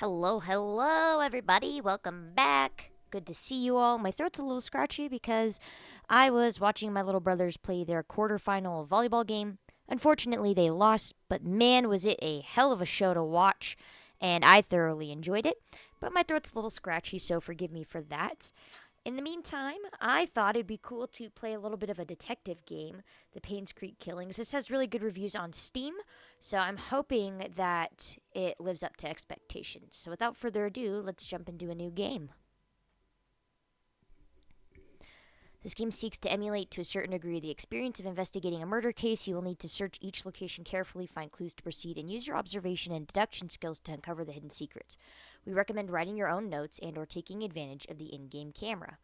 Hello, everybody. Welcome back. Good to see you all. My throat's a little scratchy because I was watching my little brothers play their quarterfinal volleyball game. Unfortunately, they lost, but man, was it a hell of a show to watch, and I thoroughly enjoyed it. But my throat's a little scratchy, so forgive me for that. In the meantime, I thought it'd be cool to play a little bit of a detective game, the Painscreek Killings. This has really good reviews on Steam, so I'm hoping that it lives up to expectations. So without further ado, let's jump into a new game. This game seeks to emulate to a certain degree the experience of investigating a murder case. You will need to search each location carefully, find clues to proceed, and use your observation and deduction skills to uncover the hidden secrets. We recommend writing your own notes and or taking advantage of the in-game camera.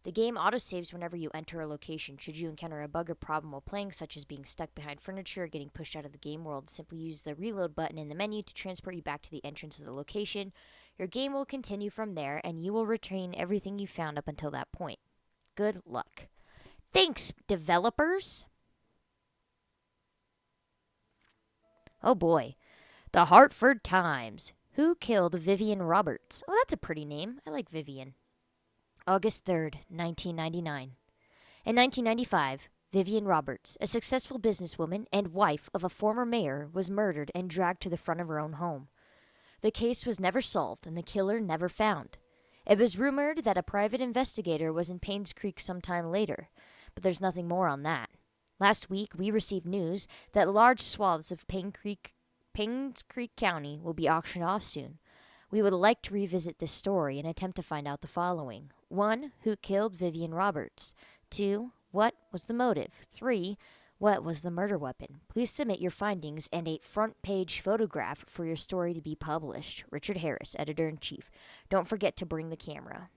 The game autosaves whenever you enter a location. Should you encounter a bug or problem while playing, such as being stuck behind furniture or getting pushed out of the game world, simply use the reload button in the menu to transport you back to the entrance of the location. Your game will continue from there, and you will retain everything you found up until that point. Good luck. Thanks, developers. Oh boy. The Hartford Times. Who killed Vivian Roberts? Oh, that's a pretty name. I like Vivian. August 3rd, 1999. In 1995, Vivian Roberts, a successful businesswoman and wife of a former mayor, was murdered and dragged to the front of her own home. The case was never solved and the killer never found. It was rumored that a private investigator was in Painscreek sometime later, but there's nothing more on that. Last week, we received news that large swaths of Painscreek County will be auctioned off soon. We would like to revisit this story and attempt to find out the following. 1. Who killed Vivian Roberts? 2. What was the motive? 3. What was the murder weapon? Please submit your findings and a front-page photograph for your story to be published. Richard Harris, Editor-in-Chief. Don't forget to bring the camera.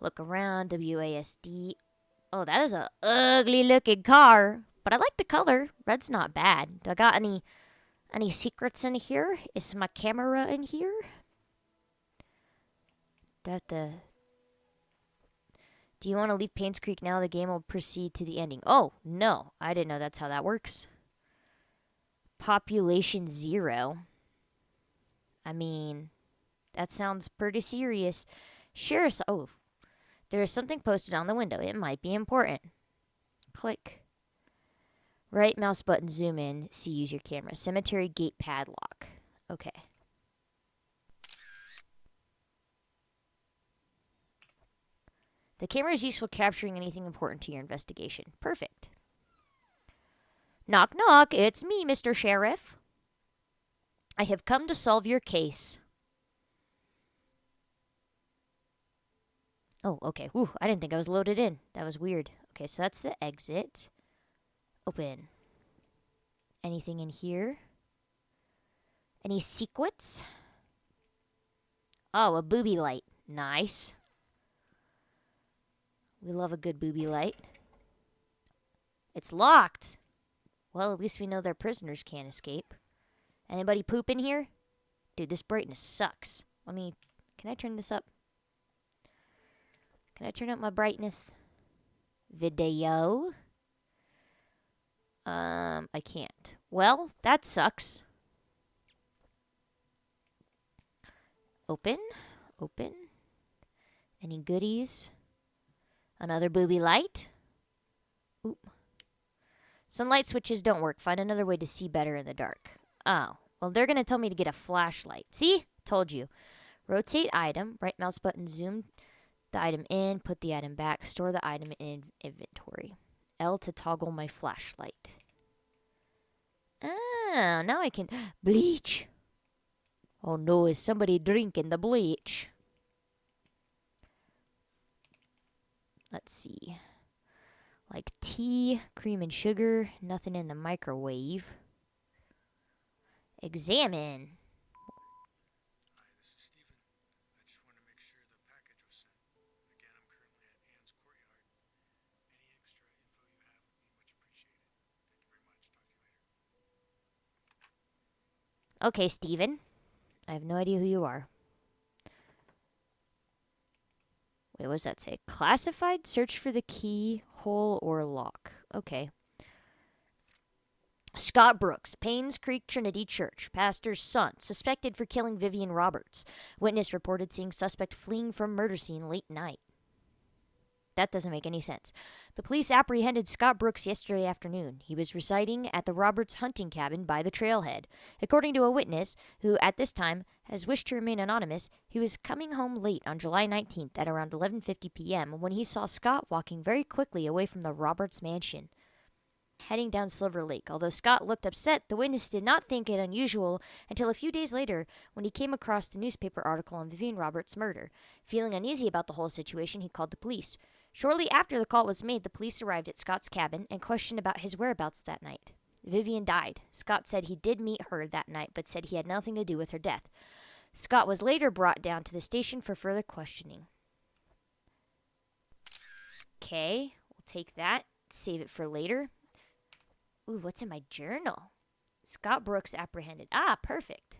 Look around, WASD. Oh, that is a ugly-looking car, but I like the color. Red's not bad. Do I got any secrets in here? Is my camera in here? Do you want to leave Painscreek now? The game will proceed to the ending. Oh, no. I didn't know that's how that works. Population 0. I mean, that sounds pretty serious. Share us. Oh, there is something posted on the window. It might be important. Click. Right mouse button, zoom in. See, use your camera. Cemetery gate padlock. Okay. The camera is useful capturing anything important to your investigation. Perfect. Knock, knock. It's me, Mr. Sheriff. I have come to solve your case. Oh, okay. Whew, I didn't think I was loaded in. That was weird. Okay, so that's the exit. Open. Anything in here? Any secrets? Oh, a booby light. Nice. We love a good booby light. It's locked. Well, at least we know their prisoners can't escape. Anybody poop in here? Dude, this brightness sucks. Can I turn this up? Can I turn up my brightness? Video. I can't. Well, that sucks. Open. Open. Any goodies? Another booby light. Oop. Some light switches don't work. Find another way to see better in the dark. Oh. Well, they're going to tell me to get a flashlight. See? Told you. Rotate item. Right mouse button. Zoom the item in. Put the item back. Store the item in inventory. L to toggle my flashlight. Ah, now I can... Bleach. Oh no, is somebody drinking the bleach? Let's see. Like tea, cream and sugar, nothing in the microwave. Examine. Hi, this is Steven. I just wanted to make sure the package was sent. Again, I'm currently at Anne's courtyard. Any extra info you have would be much appreciated. Thank you very much. Talk to you later. Okay, Steven. I have no idea who you are. Wait, what does that say? Classified? Search for the key, hole, or lock. Okay. Scott Brooks, Painscreek Trinity Church, pastor's son, suspected for killing Vivian Roberts. Witness reported seeing suspect fleeing from murder scene late night. That doesn't make any sense. The police apprehended Scott Brooks yesterday afternoon. He was residing at the Roberts hunting cabin by the trailhead. According to a witness, who at this time has wished to remain anonymous, he was coming home late on July 19th at around 11:50 p.m. when he saw Scott walking very quickly away from the Roberts mansion, heading down Silver Lake. Although Scott looked upset, the witness did not think it unusual until a few days later when he came across the newspaper article on Vivian Roberts' murder. Feeling uneasy about the whole situation, he called the police. Shortly after the call was made, the police arrived at Scott's cabin and questioned about his whereabouts that night. Vivian died. Scott said he did meet her that night, but said he had nothing to do with her death. Scott was later brought down to the station for further questioning. Okay, we'll take that, save it for later. Ooh, what's in my journal? Scott Brooks apprehended. Ah, perfect.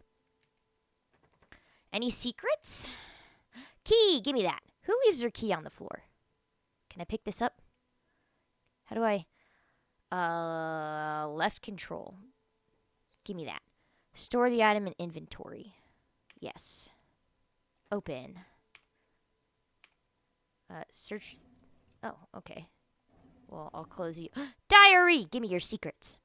Any secrets? Key, give me that. Who leaves their key on the floor? Can I pick this up? How do I? Left control. Give me that. Store the item in inventory. Yes. Open. Search. Oh, okay. Well, I'll close you. Diary! Give me your secrets.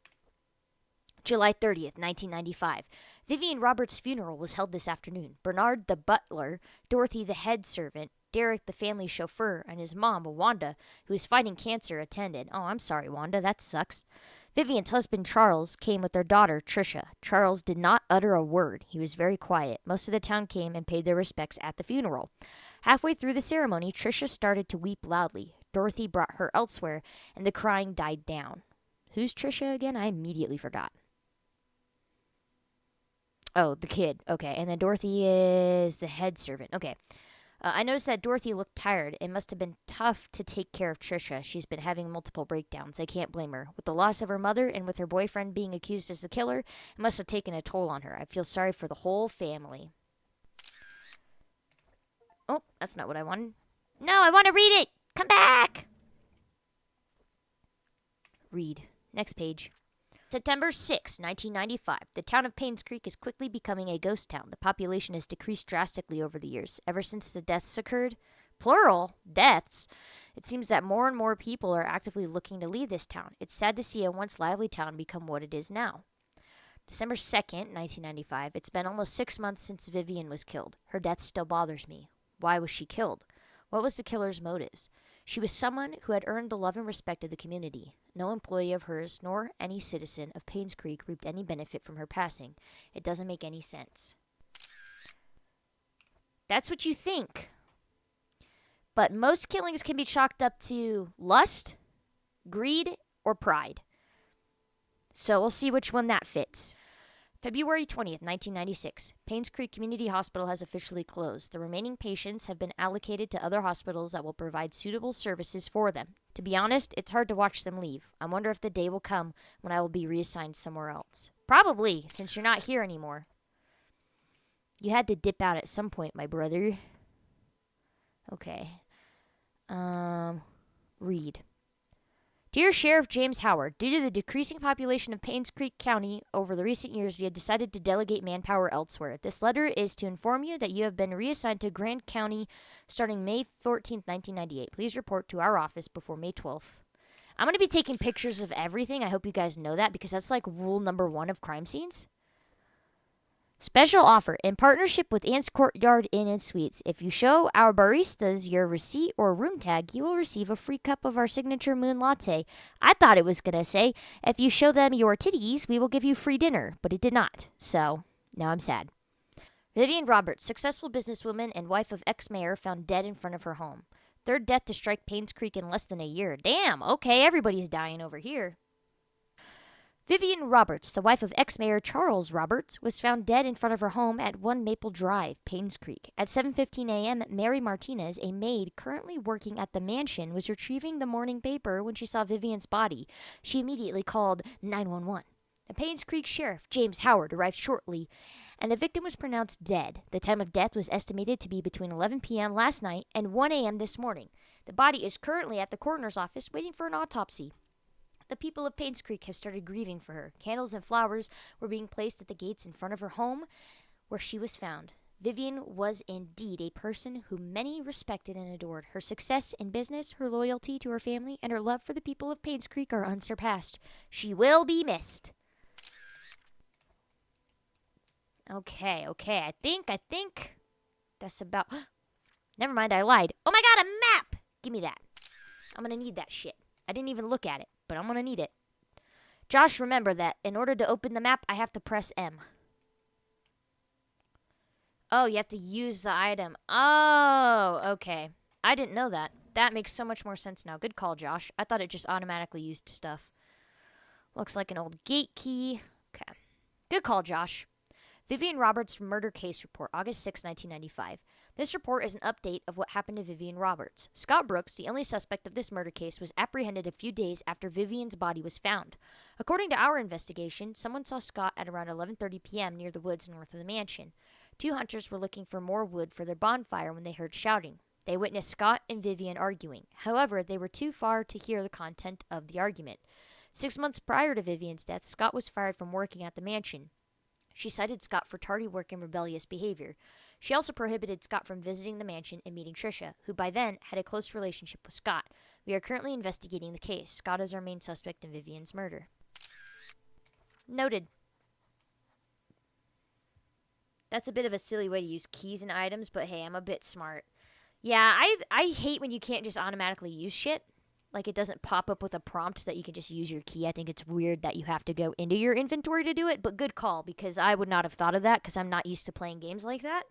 July 30th, 1995. Vivian Roberts' funeral was held this afternoon. Bernard the butler, Dorothy the head servant, Derek the family chauffeur, and his mom, Wanda, who is fighting cancer, attended. Oh, I'm sorry, Wanda. That sucks. Vivian's husband, Charles, came with their daughter, Tricia. Charles did not utter a word. He was very quiet. Most of the town came and paid their respects at the funeral. Halfway through the ceremony, Tricia started to weep loudly. Dorothy brought her elsewhere, and the crying died down. Who's Tricia again? I immediately forgot. Oh, the kid. Okay, and then Dorothy is the head servant. Okay. I noticed that Dorothy looked tired. It must have been tough to take care of Tricia. She's been having multiple breakdowns. I can't blame her. With the loss of her mother and with her boyfriend being accused as the killer, it must have taken a toll on her. I feel sorry for the whole family. Oh, that's not what I wanted. No, I want to read it. Come back. Read. Next page. September 6, 1995. The town of Painscreek is quickly becoming a ghost town. The population has decreased drastically over the years. Ever since the deaths occurred, plural, deaths, it seems that more and more people are actively looking to leave this town. It's sad to see a once lively town become what it is now. December 2nd, 1995. It's been almost 6 months since Vivian was killed. Her death still bothers me. Why was she killed? What was the killer's motives? She was someone who had earned the love and respect of the community. No employee of hers nor any citizen of Painscreek reaped any benefit from her passing. It doesn't make any sense. That's what you think. But most killings can be chalked up to lust, greed, or pride. So we'll see which one that fits. February 20th, 1996. Painscreek Community Hospital has officially closed. The remaining patients have been allocated to other hospitals that will provide suitable services for them. To be honest, it's hard to watch them leave. I wonder if the day will come when I will be reassigned somewhere else. Probably, since you're not here anymore. You had to dip out at some point, my brother. Okay. Read. Dear Sheriff James Howard, due to the decreasing population of Painscreek County over the recent years, we have decided to delegate manpower elsewhere. This letter is to inform you that you have been reassigned to Grant County starting May 14th, 1998. Please report to our office before May 12th. I'm going to be taking pictures of everything. I hope you guys know that because that's like rule number 1 of crime scenes. Special offer. In partnership with Ann's Courtyard Inn and Suites, if you show our baristas your receipt or room tag, you will receive a free cup of our signature moon latte. I thought it was going to say, if you show them your titties, we will give you free dinner, but it did not. So, now I'm sad. Vivian Roberts, successful businesswoman and wife of ex-mayor, found dead in front of her home. Third death to strike Painscreek in less than a year. Damn, okay, everybody's dying over here. Vivian Roberts, the wife of ex-mayor Charles Roberts, was found dead in front of her home at 1 Maple Drive, Painscreek. At 7:15 a.m., Mary Martinez, a maid currently working at the mansion, was retrieving the morning paper when she saw Vivian's body. She immediately called 911. The Painscreek sheriff, James Howard, arrived shortly, and the victim was pronounced dead. The time of death was estimated to be between 11 p.m. last night and 1 a.m. this morning. The body is currently at the coroner's office waiting for an autopsy. The people of Painscreek have started grieving for her. Candles and flowers were being placed at the gates in front of her home where she was found. Vivian was indeed a person whom many respected and adored. Her success in business, her loyalty to her family, and her love for the people of Painscreek are unsurpassed. She will be missed. Okay. I think that's about... Never mind, I lied. Oh my god, a map! Give me that. I'm gonna need that shit. I didn't even look at it, but I'm gonna need it. Josh, remember that in order to open the map, I have to press M. Oh, you have to use the item. Oh, okay. I didn't know that. That makes so much more sense now. Good call, Josh. I thought it just automatically used stuff. Looks like an old gate key. Okay. Good call, Josh. Vivian Roberts' murder case report, August 6, 1995. This report is an update of what happened to Vivian Roberts. Scott Brooks, the only suspect of this murder case, was apprehended a few days after Vivian's body was found. According to our investigation, someone saw Scott at around 11:30 p.m. near the woods north of the mansion. Two hunters were looking for more wood for their bonfire when they heard shouting. They witnessed Scott and Vivian arguing. However, they were too far to hear the content of the argument. 6 months prior to Vivian's death, Scott was fired from working at the mansion. She cited Scott for tardy work and rebellious behavior. She also prohibited Scott from visiting the mansion and meeting Tricia, who by then had a close relationship with Scott. We are currently investigating the case. Scott is our main suspect in Vivian's murder. Noted. That's a bit of a silly way to use keys and items, but hey, I'm a bit smart. Yeah, I hate when you can't just automatically use shit. Like, it doesn't pop up with a prompt that you can just use your key. I think it's weird that you have to go into your inventory to do it, but good call, because I would not have thought of that, because I'm not used to playing games like that.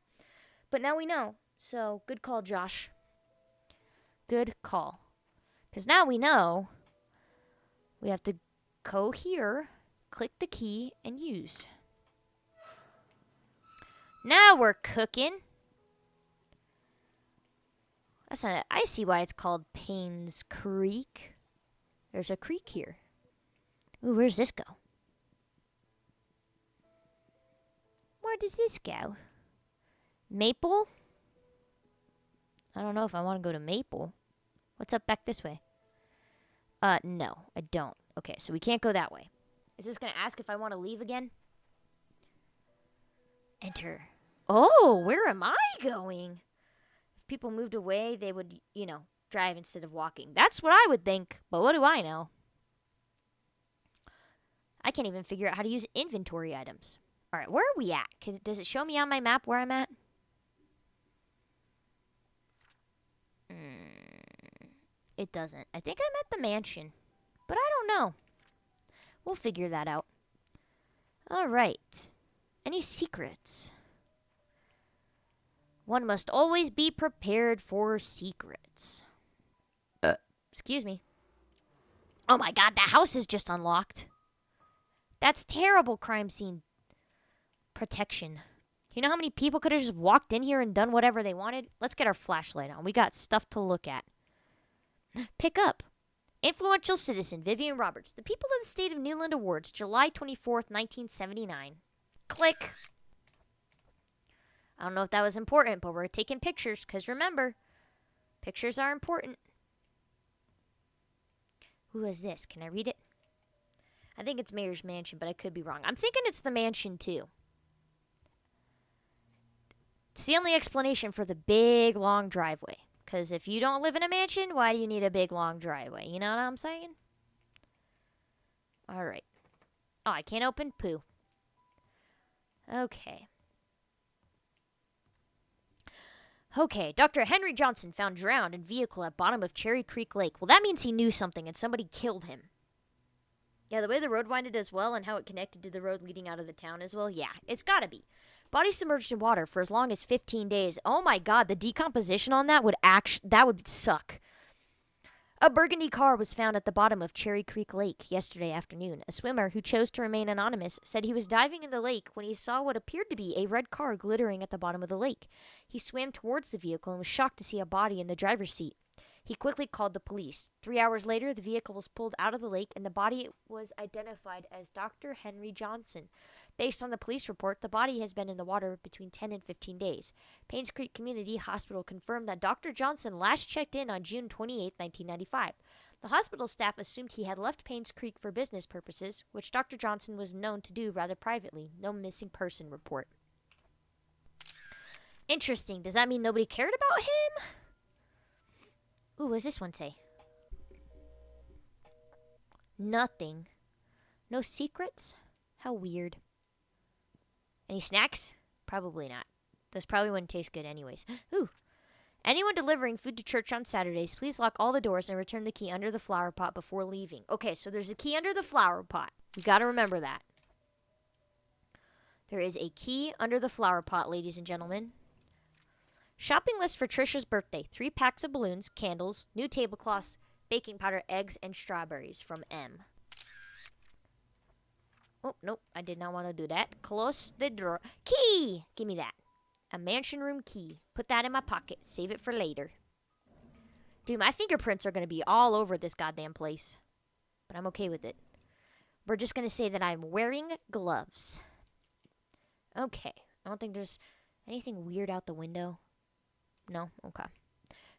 But now we know, so good call, Josh. Good call. Because now we know we have to go here, click the key, and use. Now we're cooking. That's not it. I see why it's called Painscreek. There's a creek here. Ooh, where's this go? Where does this go? Maple? I don't know if I want to go to Maple. What's up back this way? No, I don't. Okay, so we can't go that way. Is this going to ask if I want to leave again? Enter. Oh, where am I going? If people moved away, they would, drive instead of walking. That's what I would think, but what do I know? I can't even figure out how to use inventory items. All right, where are we at? Does it show me on my map where I'm at? It doesn't. I think I'm at the mansion, but I don't know. We'll figure that out. All right. Any secrets? One must always be prepared for secrets. Excuse me. Oh my god, the house is just unlocked. That's terrible crime scene protection. You know how many people could have just walked in here and done whatever they wanted? Let's get our flashlight on. We got stuff to look at. Pick up. Influential citizen Vivian Roberts. The People of the State of Newland Awards, July 24th, 1979. Click. I don't know if that was important, but we're taking pictures, because remember, pictures are important. Who is this? Can I read it? I think it's Mayor's Mansion, but I could be wrong. I'm thinking it's the mansion, too. It's the only explanation for the big, long driveway. Because if you don't live in a mansion, why do you need a big, long driveway? You know what I'm saying? All right. Oh, I can't open poo. Okay. Okay, Dr. Henry Johnson found drowned in vehicle at bottom of Cherry Creek Lake. Well, that means he knew something and somebody killed him. Yeah, the way the road winded as well and how it connected to the road leading out of the town as well. Yeah, it's gotta be. Body submerged in water for as long as 15 days. Oh my god, the decomposition on that would suck. A burgundy car was found at the bottom of Cherry Creek Lake yesterday afternoon. A swimmer who chose to remain anonymous said he was diving in the lake when he saw what appeared to be a red car glittering at the bottom of the lake. He swam towards the vehicle and was shocked to see a body in the driver's seat. He quickly called the police. 3 hours later, the vehicle was pulled out of the lake and the body was identified as Dr. Henry Johnson. Based on the police report, the body has been in the water between 10 and 15 days. Painscreek Community Hospital confirmed that Dr. Johnson last checked in on June 28, 1995. The hospital staff assumed he had left Painscreek for business purposes, which Dr. Johnson was known to do rather privately. No missing person report. Interesting. Does that mean nobody cared about him? Ooh, what does this one say? Nothing. No secrets? How weird. Any snacks? Probably not. Those probably wouldn't taste good anyways. Ooh. Anyone delivering food to church on Saturdays, please lock all the doors and return the key under the flower pot before leaving. Okay, so there's a key under the flower pot. You gotta remember that. There is a key under the flower pot, ladies and gentlemen. Shopping list for Trisha's birthday. 3 packs of balloons, candles, new tablecloths, baking powder, eggs, and strawberries from M. Oh, nope, I did not want to do that. Close the drawer. Key! Give me that. A mansion room key. Put that in my pocket. Save it for later. Dude, my fingerprints are going to be all over this goddamn place. But I'm okay with it. We're just going to say that I'm wearing gloves. Okay. I don't think there's anything weird out the window. No? Okay.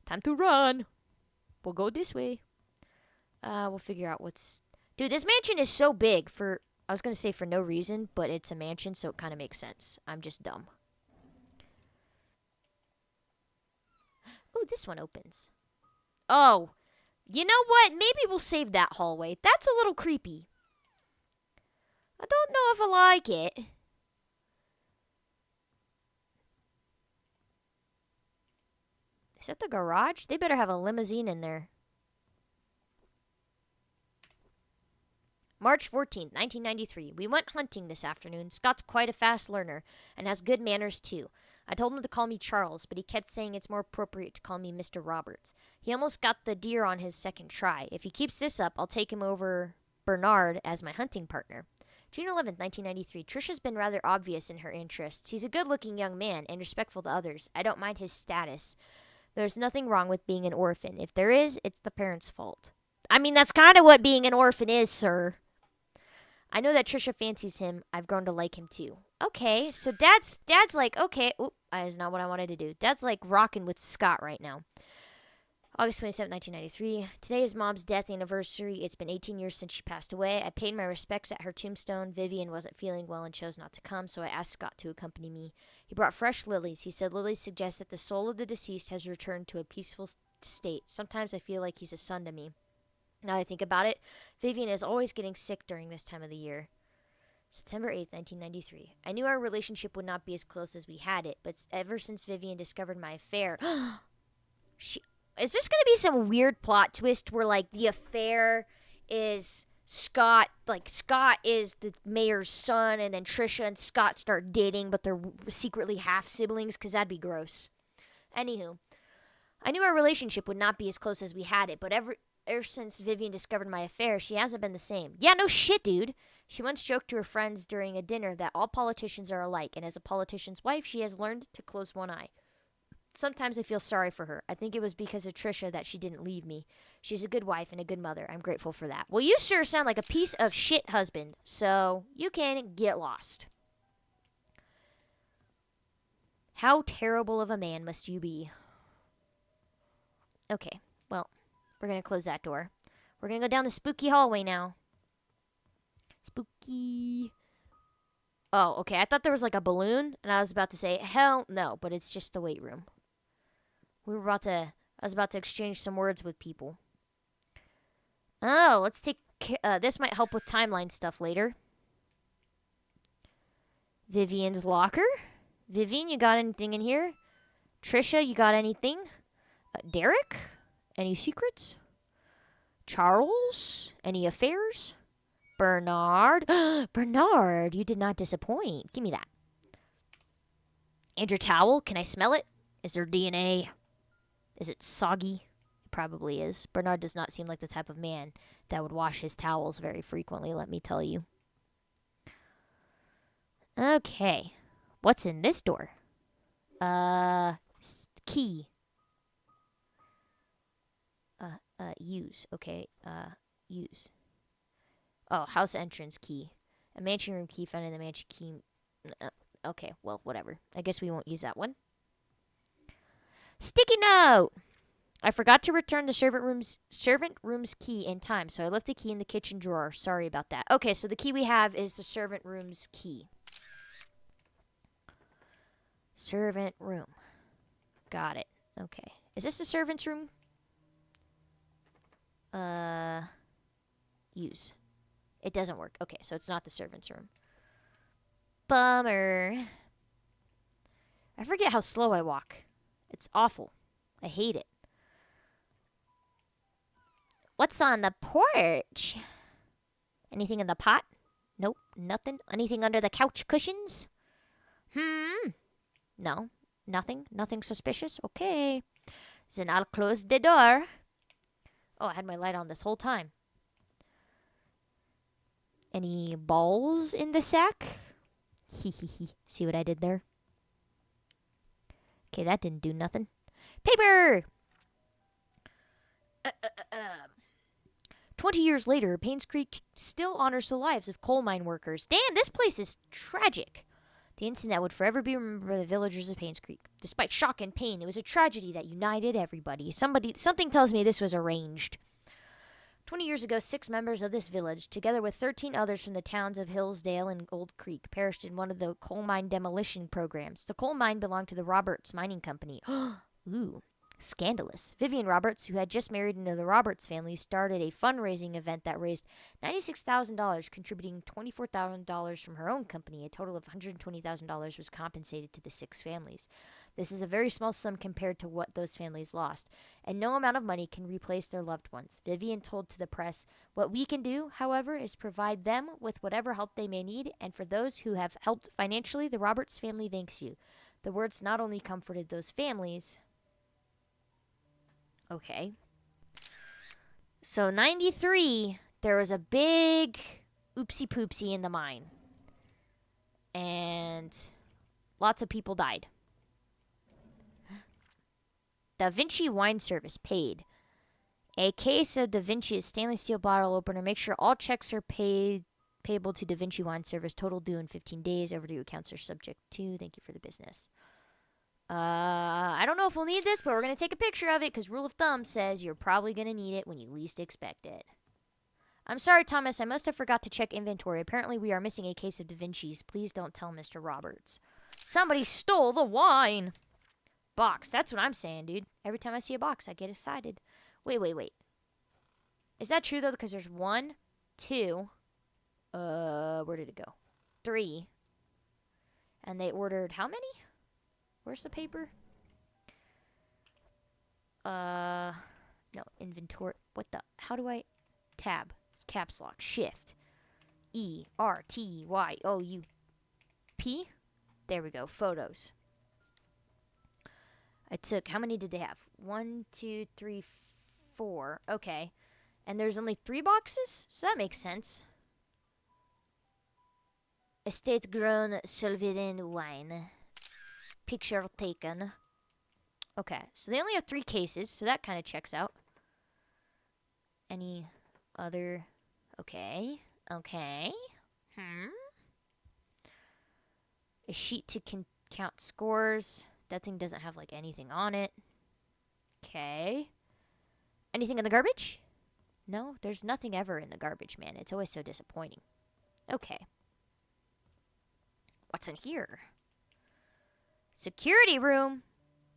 Time to run. We'll go this way. We'll figure out what's... Dude, this mansion is so big for... I was going to say for no reason, but it's a mansion, so it kind of makes sense. I'm just dumb. Ooh, this one opens. Oh, you know what? Maybe we'll save that hallway. That's a little creepy. I don't know if I like it. Is that the garage? They better have a limousine in there. March 14th, 1993. We went hunting this afternoon. Scott's quite a fast learner and has good manners too. I told him to call me Charles, but he kept saying it's more appropriate to call me Mr. Roberts. He almost got the deer on his second try. If he keeps this up, I'll take him over Bernard as my hunting partner. June 11th, 1993. Trisha's been rather obvious in her interests. He's a good-looking young man and respectful to others. I don't mind his status. There's nothing wrong with being an orphan. If there is, it's the parents' fault. I mean, that's kind of what being an orphan is, sir. I know that Trisha fancies him. I've grown to like him too. Okay, so Dad's like, okay, oop, that is not what I wanted to do. Dad's like rocking with Scott right now. August 27th, 1993. Today is Mom's death anniversary. It's been 18 years since she passed away. I paid my respects at her tombstone. Vivian wasn't feeling well and chose not to come, so I asked Scott to accompany me. He brought fresh lilies. He said lilies suggest that the soul of the deceased has returned to a peaceful state. Sometimes I feel like he's a son to me. Now that I think about it, Vivian is always getting sick during this time of the year. September 8th, 1993. I knew our relationship would not be as close as we had it, but ever since Vivian discovered my affair... Is this going to be some weird plot twist where, like, the affair is Scott... Like, Scott is the mayor's son, and then Trisha and Scott start dating, but they're secretly half-siblings? Because that'd be gross. Anywho, I knew our relationship would not be as close as we had it, but ever since Vivian discovered my affair, she hasn't been the same. Yeah, no shit, dude. She once joked to her friends during a dinner that all politicians are alike, and as a politician's wife, she has learned to close one eye. Sometimes I feel sorry for her. I think it was because of Trisha that she didn't leave me. She's a good wife and a good mother. I'm grateful for that. Well, you sure sound like a piece of shit husband, so you can get lost. How terrible of a man must you be? Okay, well, we're going to close that door. We're going to go down the spooky hallway now. Spooky. Oh, okay. I thought there was like a balloon, and I was about to say, hell no, but it's just the weight room. I was about to exchange some words with people. Oh, let's take, this might help with timeline stuff later. Vivian's locker? Vivian, you got anything in here? Trisha, you got anything? Derek? Any secrets? Charles? Any affairs? Bernard? Bernard, you did not disappoint. Give me that. And your towel? Can I smell it? Is there DNA? Is it soggy? It probably is. Bernard does not seem like the type of man that would wash his towels very frequently, let me tell you. Okay. What's in this door? Key. Use. Okay. Use. Oh, house entrance key. A mansion room key found in the mansion key. Okay, well, whatever. I guess we won't use that one. Sticky note! I forgot to return the servant room's key in time, so I left the key in the kitchen drawer. Sorry about that. Okay, so the key we have is the servant room's key. Servant room. Got it. Okay. Is this the servant's room? Use. It doesn't work. Okay, so it's not the servant's room. Bummer. I forget how slow I walk. It's awful. I hate it. What's on the porch? Anything in the pot? Nope, nothing. Anything under the couch cushions? No, nothing. Nothing suspicious. Okay. Then I'll close the door. Oh, I had my light on this whole time. Any balls in the sack? Hee. See what I did there? Okay, that didn't do nothing. Paper! 20 years later, Painscreek still honors the lives of coal mine workers. Damn, this place is tragic. The incident would forever be remembered by the villagers of Painscreek. Despite shock and pain, it was a tragedy that united everybody. Something tells me this was arranged. 20 years ago, 6 members of this village, together with 13 others from the towns of Hillsdale and Old Creek, perished in one of the coal mine demolition programs. The coal mine belonged to the Roberts Mining Company. Ooh, scandalous. Vivian Roberts, who had just married into the Roberts family, started a fundraising event that raised $96,000, contributing $24,000 from her own company. A total of $120,000 was compensated to the 6 families. This is a very small sum compared to what those families lost, and no amount of money can replace their loved ones. Vivian told to the press, "What we can do, however, is provide them with whatever help they may need, and for those who have helped financially, the Roberts family thanks you." The words not only comforted those families. Okay. So 93, there was a big oopsie poopsie in the mine. And lots of people died. Da Vinci Wine Service paid. A case of Da Vinci's stainless steel bottle opener. Make sure all checks are payable to Da Vinci Wine Service. Total due in 15 days. Overdue accounts are subject to. Thank you for the business. I don't know if we'll need this, but we're going to take a picture of it because rule of thumb says you're probably going to need it when you least expect it. I'm sorry, Thomas. I must have forgot to check inventory. Apparently, we are missing a case of Da Vinci's. Please don't tell Mr. Roberts. Somebody stole the wine. Box. That's what I'm saying, dude. Every time I see a box, I get excited. Wait. Is that true, though? Because there's 1, 2. Where did it go? 3. And they ordered how many? Where's the paper? No, inventory. What the? How do I? Tab. It's caps lock. Shift. ERTYOUP. There we go. Photos. I took, how many did they have? 1, 2, 3, 4. Okay. And there's only 3 boxes? So that makes sense. Estate grown Sylvain wine. Picture taken. Okay. So they only have 3 cases, so that kind of checks out. Any other? Okay. A sheet to count scores. That thing doesn't have, like, anything on it. Okay. Anything in the garbage? No, there's nothing ever in the garbage, man. It's always so disappointing. Okay. What's in here? Security room.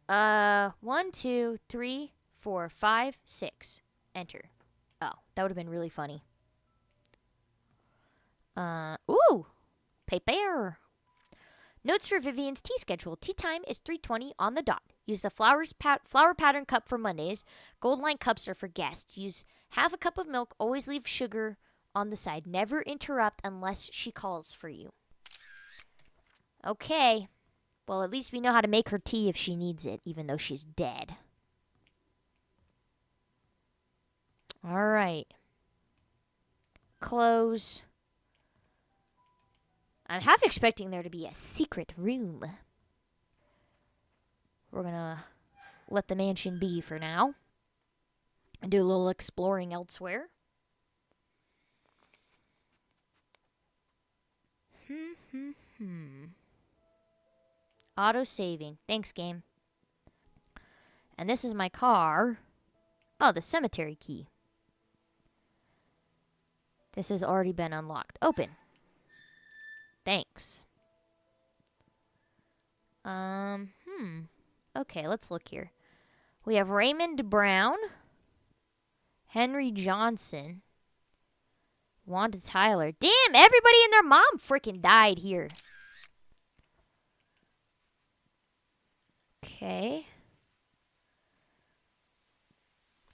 1, 2, 3, 4, 5, 6. Enter. Oh, that would have been really funny. Ooh! Paper! Notes for Vivian's tea schedule. Tea time is 3:20 on the dot. Use the flower pattern cup for Mondays. Gold line cups are for guests. Use half a cup of milk. Always leave sugar on the side. Never interrupt unless she calls for you. Okay. Well, at least we know how to make her tea if she needs it, even though she's dead. All right. Close. I'm half expecting there to be a secret room. We're going to let the mansion be for now and do a little exploring elsewhere. Auto saving. Thanks, game. And this is my car. Oh, the cemetery key. This has already been unlocked. Open. Thanks. Okay, let's look here. We have Raymond Brown, Henry Johnson, Wanda Tyler. Damn, everybody and their mom freaking died here. Okay.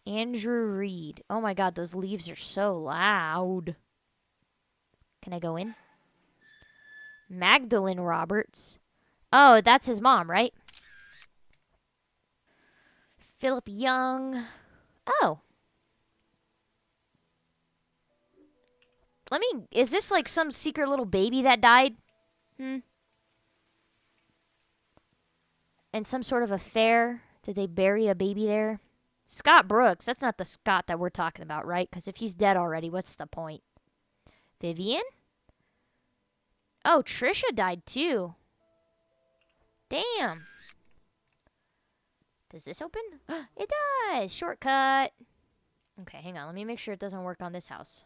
Andrew Reed. Oh my god, those leaves are so loud. Can I go in? Magdalene Roberts. Oh, that's his mom, right? Philip Young. Oh. Is this like some secret little baby that died? And some sort of affair? Did they bury a baby there? Scott Brooks. That's not the Scott that we're talking about, right? Because if he's dead already, what's the point? Vivian? Oh, Trisha died too. Damn. Does this open? It does. Shortcut. Okay, hang on. Let me make sure it doesn't work on this house.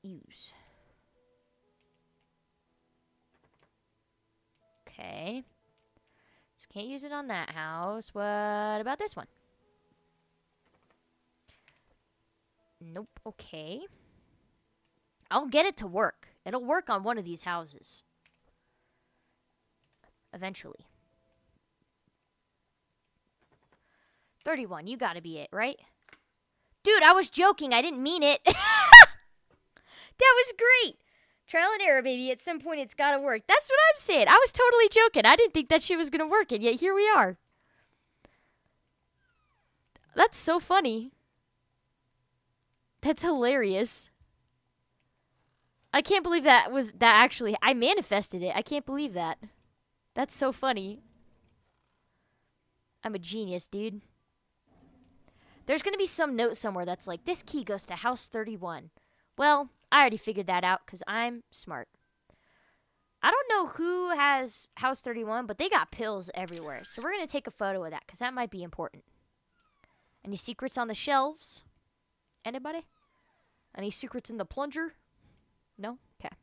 Use. Okay. So can't use it on that house. What about this one? Nope. Okay. I'll get it to work. It'll work on one of these houses. Eventually. 31. You gotta be it, right? Dude, I was joking. I didn't mean it. That was great. Trial and error, baby. At some point, it's gotta work. That's what I'm saying. I was totally joking. I didn't think that shit was gonna work, and yet here we are. That's so funny. That's hilarious. I can't believe that actually. I manifested it. I can't believe that. That's so funny. I'm a genius, dude. There's gonna be some note somewhere that's like, this key goes to house 31. Well, I already figured that out because I'm smart. I don't know who has house 31, but they got pills everywhere. So we're gonna take a photo of that because that might be important. Any secrets on the shelves? Anybody? Any secrets in the plunger? No? Okay.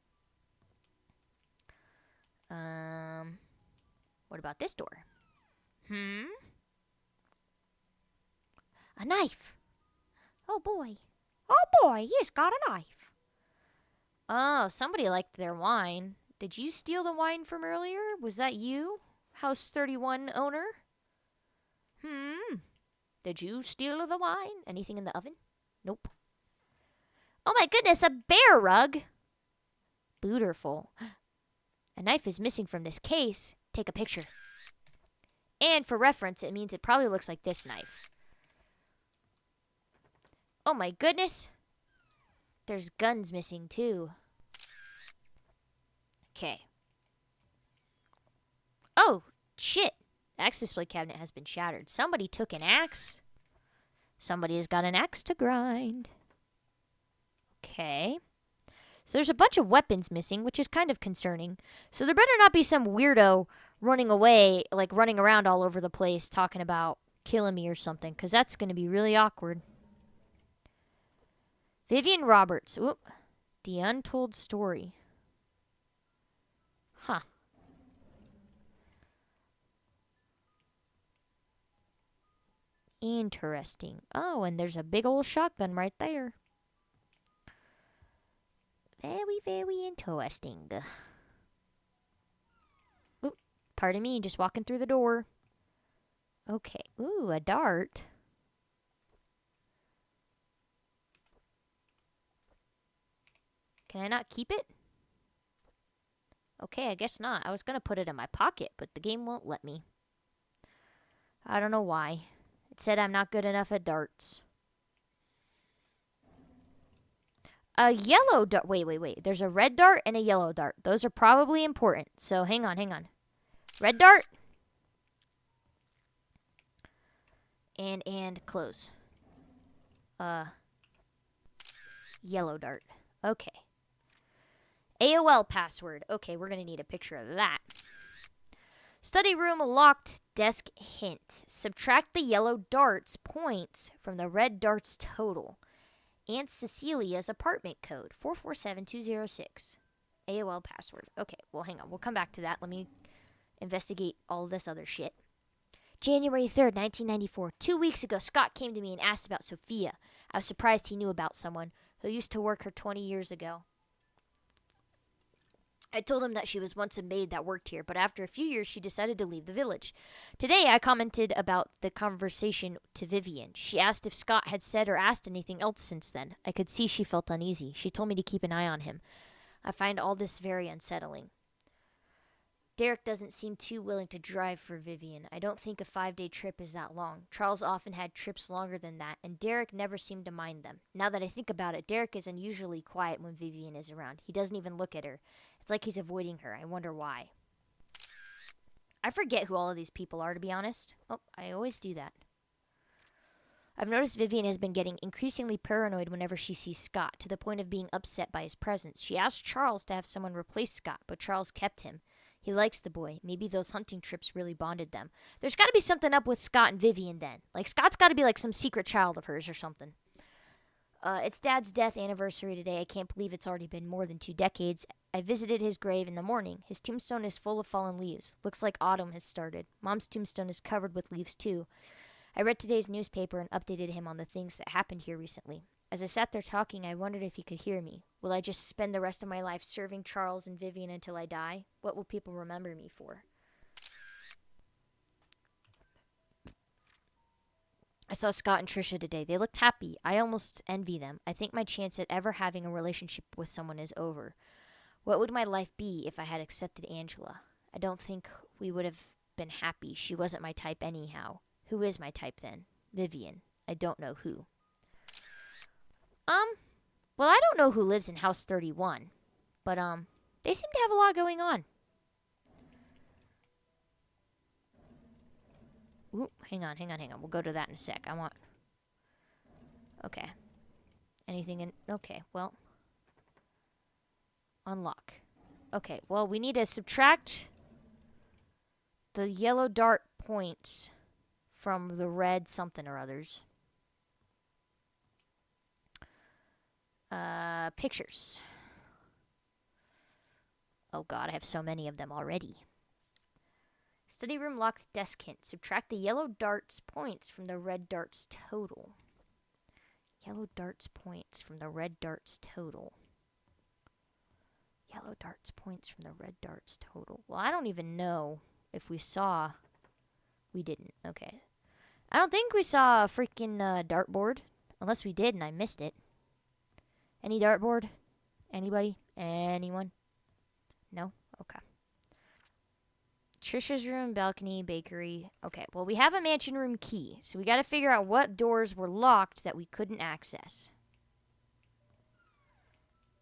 What about this door? A knife. Oh boy. Oh boy, he's got a knife. Oh, somebody liked their wine. Did you steal the wine from earlier? Was that you? House 31 owner? Did you steal the wine? Anything in the oven? Nope. Oh my goodness, a bear rug. Beautiful. A knife is missing from this case. Take a picture. And for reference, it means it probably looks like this knife. Oh my goodness. There's guns missing too. Okay. Oh, shit. The axe display cabinet has been shattered. Somebody took an axe. Somebody has got an axe to grind. Okay. So there's a bunch of weapons missing, which is kind of concerning. So there better not be some weirdo running away, like running around all over the place talking about killing me or something, because that's going to be really awkward. Vivian Roberts. Oop. The Untold Story. Huh. Interesting. Oh, and there's a big old shotgun right there. Very, very interesting. Oop. Pardon me, just walking through the door. Okay. Ooh, a dart. Can I not keep it? Okay, I guess not. I was going to put it in my pocket, but the game won't let me. I don't know why. It said I'm not good enough at darts. A yellow dart. Wait. There's a red dart and a yellow dart. Those are probably important. So hang on. Red dart. And close. Yellow dart. Okay. AOL password. Okay, we're going to need a picture of that. Study room locked desk hint. Subtract the yellow darts points from the red darts total. Aunt Cecilia's apartment code 447206. AOL password. Okay, well, hang on. We'll come back to that. Let me investigate all this other shit. January 3rd, 1994. 2 weeks ago, Scott came to me and asked about Sophia. I was surprised he knew about someone who used to work here 20 years ago. I told him that she was once a maid that worked here, but after a few years, she decided to leave the village. Today, I commented about the conversation to Vivian. She asked if Scott had said or asked anything else since then. I could see she felt uneasy. She told me to keep an eye on him. I find all this very unsettling. Derek doesn't seem too willing to drive for Vivian. I don't think a 5-day trip is that long. Charles often had trips longer than that, and Derek never seemed to mind them. Now that I think about it, Derek is unusually quiet when Vivian is around. He doesn't even look at her. It's like he's avoiding her. I wonder why. I forget who all of these people are, to be honest. Oh, I always do that. I've noticed Vivian has been getting increasingly paranoid whenever she sees Scott, to the point of being upset by his presence. She asked Charles to have someone replace Scott, but Charles kept him. He likes the boy. Maybe those hunting trips really bonded them. There's got to be something up with Scott and Vivian then. Like, Scott's got to be like some secret child of hers or something. It's Dad's death anniversary today. I can't believe it's already been more than 2 decades. I visited his grave in the morning. His tombstone is full of fallen leaves. Looks like autumn has started. Mom's tombstone is covered with leaves, too. I read today's newspaper and updated him on the things that happened here recently. As I sat there talking, I wondered if he could hear me. Will I just spend the rest of my life serving Charles and Vivian until I die? What will people remember me for? I saw Scott and Trisha today. They looked happy. I almost envy them. I think my chance at ever having a relationship with someone is over. What would my life be if I had accepted Angela? I don't think we would have been happy. She wasn't my type anyhow. Who is my type then? Vivian. I don't know who. Well, I don't know who lives in House 31, but, they seem to have a lot going on. Ooh, hang on. We'll go to that in a sec. Okay. Anything in... Okay, well. Unlock. Okay, well, we need to subtract the yellow dart points from the red something or others. Pictures. Oh god, I have so many of them already. Study room locked desk hint. Subtract the yellow darts points from the red darts total. Yellow darts points from the red darts total. Yellow darts points from the red darts total. Well, I don't even know if we saw... We didn't. Okay. I don't think we saw a freaking dartboard. Unless we did and I missed it. Any dartboard? Anybody? Anyone? No? Okay. Trisha's room, balcony, bakery. Okay, well, we have a mansion room key. So we got to figure out what doors were locked that we couldn't access.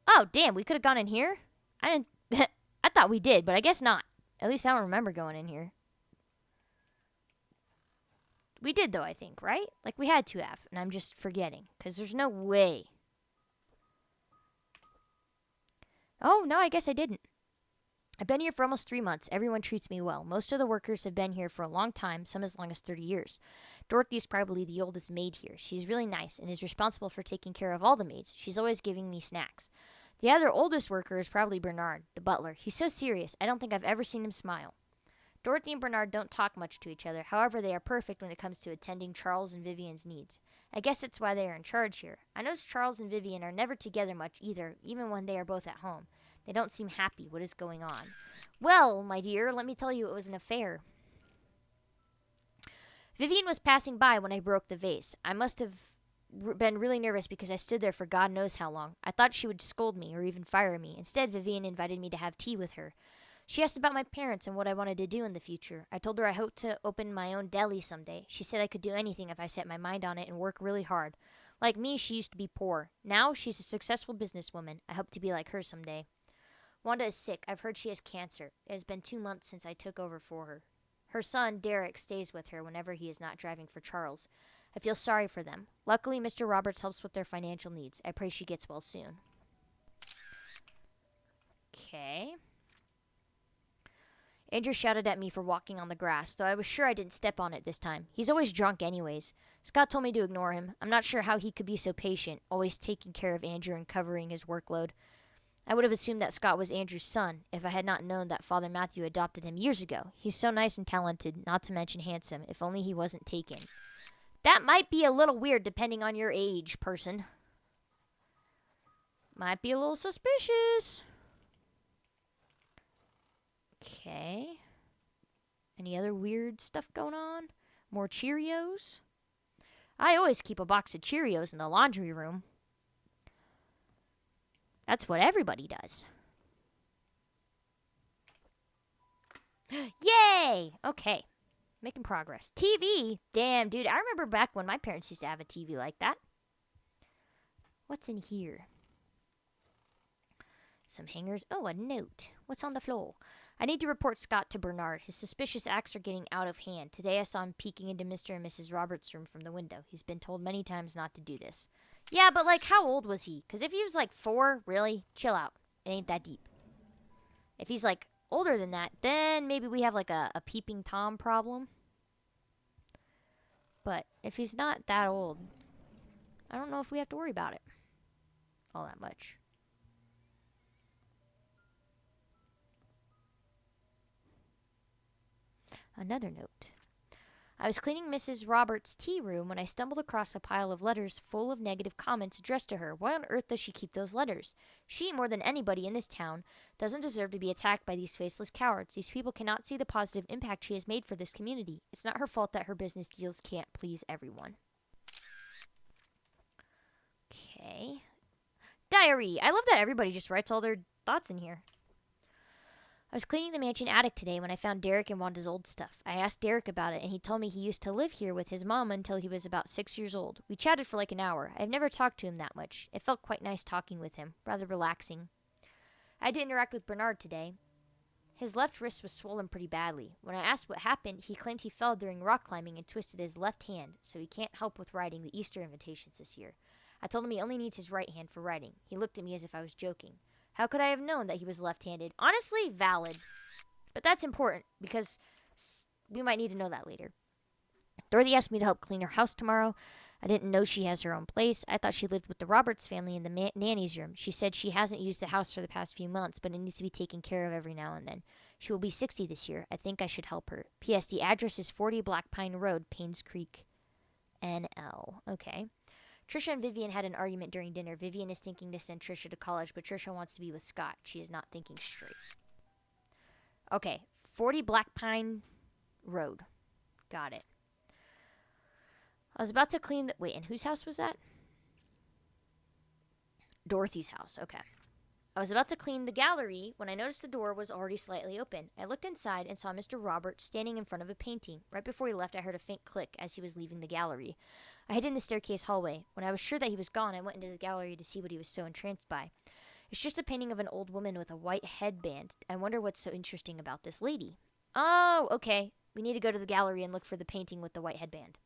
Oh, damn, we could have gone in here? I didn't... I thought we did, but I guess not. At least I don't remember going in here. We did, though, I think, right? Like, we had to have, and I'm just forgetting. Because there's no way. Oh, no, I guess I didn't. I've been here for almost 3 months. Everyone treats me well. Most of the workers have been here for a long time, some as long as 30 years. Dorothy's probably the oldest maid here. She's really nice and is responsible for taking care of all the maids. She's always giving me snacks. The other oldest worker is probably Bernard, the butler. He's so serious. I don't think I've ever seen him smile. Dorothy and Bernard don't talk much to each other. However, they are perfect when it comes to attending Charles and Vivian's needs. I guess that's why they are in charge here. I notice Charles and Vivian are never together much either, even when they are both at home. They don't seem happy. What is going on? Well, my dear, let me tell you it was an affair. Vivian was passing by when I broke the vase. I must have been really nervous because I stood there for God knows how long. I thought she would scold me or even fire me. Instead, Vivian invited me to have tea with her. She asked about my parents and what I wanted to do in the future. I told her I hoped to open my own deli someday. She said I could do anything if I set my mind on it and work really hard. Like me, she used to be poor. Now, she's a successful businesswoman. I hope to be like her someday. Wanda is sick. I've heard she has cancer. It has been 2 months since I took over for her. Her son, Derek, stays with her whenever he is not driving for Charles. I feel sorry for them. Luckily, Mr. Roberts helps with their financial needs. I pray she gets well soon. Okay. Andrew shouted at me for walking on the grass, though I was sure I didn't step on it this time. He's always drunk anyways. Scott told me to ignore him. I'm not sure how he could be so patient, always taking care of Andrew and covering his workload. I would have assumed that Scott was Andrew's son if I had not known that Father Matthew adopted him years ago. He's so nice and talented, not to mention handsome, if only he wasn't taken. That might be a little weird depending on your age, person. Might be a little suspicious. Okay. Any other weird stuff going on? More Cheerios? I always keep a box of Cheerios in the laundry room. That's what everybody does. Yay! Okay. Making progress. TV? Damn, dude. I remember back when my parents used to have a TV like that. What's in here? Some hangers. Oh, a note. What's on the floor? I need to report Scott to Bernard. His suspicious acts are getting out of hand. Today I saw him peeking into Mr. and Mrs. Roberts' room from the window. He's been told many times not to do this. Yeah, but like, how old was he? Because if he was like 4, really? Chill out. It ain't that deep. If he's like older than that, then maybe we have like a peeping Tom problem. But if he's not that old, I don't know if we have to worry about it all that much. Another note. I was cleaning Mrs. Roberts' tea room when I stumbled across a pile of letters full of negative comments addressed to her. Why on earth does she keep those letters? She, more than anybody in this town, doesn't deserve to be attacked by these faceless cowards. These people cannot see the positive impact she has made for this community. It's not her fault that her business deals can't please everyone. Okay. Diary. I love that everybody just writes all their thoughts in here. I was cleaning the mansion attic today when I found Derek and Wanda's old stuff. I asked Derek about it, and he told me he used to live here with his mom until he was about 6 years old. We chatted for like an hour. I've never talked to him that much. It felt quite nice talking with him, rather relaxing. I had to interact with Bernard today. His left wrist was swollen pretty badly. When I asked what happened, he claimed he fell during rock climbing and twisted his left hand, so he can't help with writing the Easter invitations this year. I told him he only needs his right hand for writing. He looked at me as if I was joking. How could I have known that he was left-handed? Honestly, valid. But that's important, because we might need to know that later. Dorothy asked me to help clean her house tomorrow. I didn't know she has her own place. I thought she lived with the Roberts family in the nanny's room. She said she hasn't used the house for the past few months, but it needs to be taken care of every now and then. She will be 60 this year. I think I should help her. P.S. The address is 40 Black Pine Road, Painscreek, NL. Okay. Trisha and Vivian had an argument during dinner. Vivian is thinking to send Trisha to college, but Trisha wants to be with Scott. She is not thinking straight. Okay, 40 Black Pine Road. Got it. I was about to clean the... Wait, and whose house was that? Dorothy's house. Okay. I was about to clean the gallery when I noticed the door was already slightly open. I looked inside and saw Mr. Roberts standing in front of a painting. Right before he left, I heard a faint click as he was leaving the gallery. I hid in the staircase hallway. When I was sure that he was gone, I went into the gallery to see what he was so entranced by. It's just a painting of an old woman with a white headband. I wonder what's so interesting about this lady. Oh, okay. We need to go to the gallery and look for the painting with the white headband.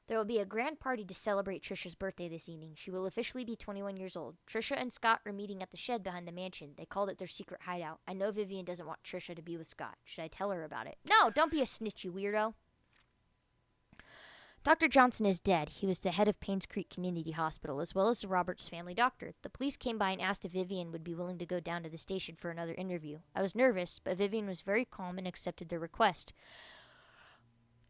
There will be a grand party to celebrate Trisha's birthday this evening. She will officially be 21 years old. Trisha and Scott are meeting at the shed behind the mansion. They called it their secret hideout. I know Vivian doesn't want Trisha to be with Scott. Should I tell her about it? No, don't be a snitch, you weirdo. Dr. Johnson is dead. He was the head of Painscreek Community Hospital, as well as the Roberts family doctor. The police came by and asked if Vivian would be willing to go down to the station for another interview. I was nervous, but Vivian was very calm and accepted their request.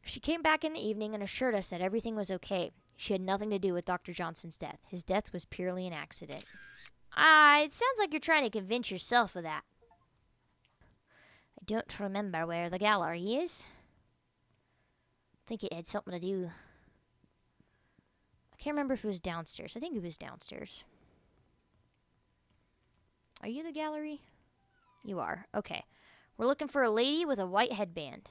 She came back in the evening and assured us that everything was okay. She had nothing to do with Dr. Johnson's death. His death was purely an accident. It sounds like you're trying to convince yourself of that. I don't remember where the gallery is. I think it had something to do... I can't remember if it was downstairs. I think it was downstairs. Are you the gallery? You are. Okay. We're looking for a lady with a white headband.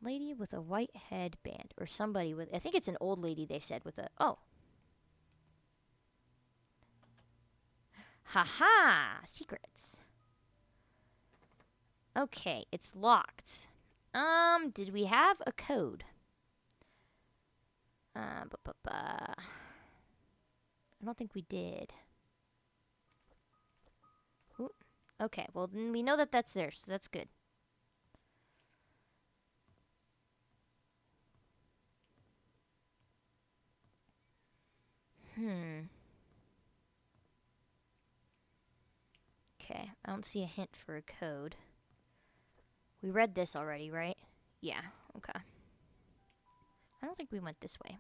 Lady with a white headband. Or somebody with... I think it's an old lady, they said, with a... Oh. Ha-ha! Secrets. Okay, it's locked. Did we have a code? I don't think we did. Ooh. Okay, well, then we know that that's there, so that's good. Okay, I don't see a hint for a code. We read this already, right? Yeah, okay. I don't think we went this way.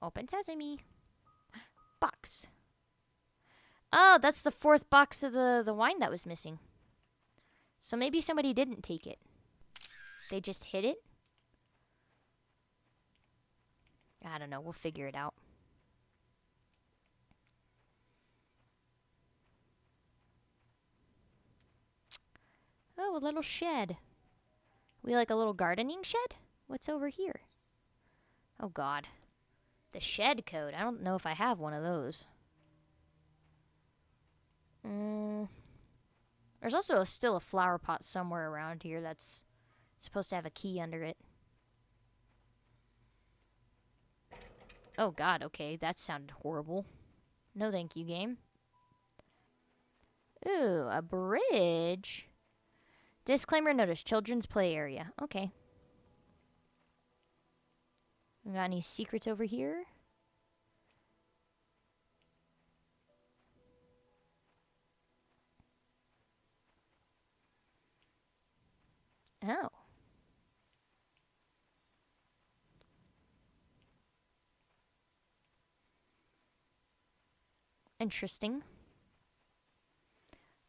Open sesame. Box. Oh, that's the fourth box of the wine that was missing. So maybe somebody didn't take it. They just hid it? I don't know. We'll figure it out. Oh, a little shed. We like a little gardening shed? What's over here? Oh, God. The shed code. I don't know if I have one of those. There's also still a flower pot somewhere around here that's supposed to have a key under it. Oh, God. Okay, that sounded horrible. No thank you, game. Ooh, a bridge. Disclaimer notice, children's play area. Okay. We got any secrets over here? Oh. Interesting.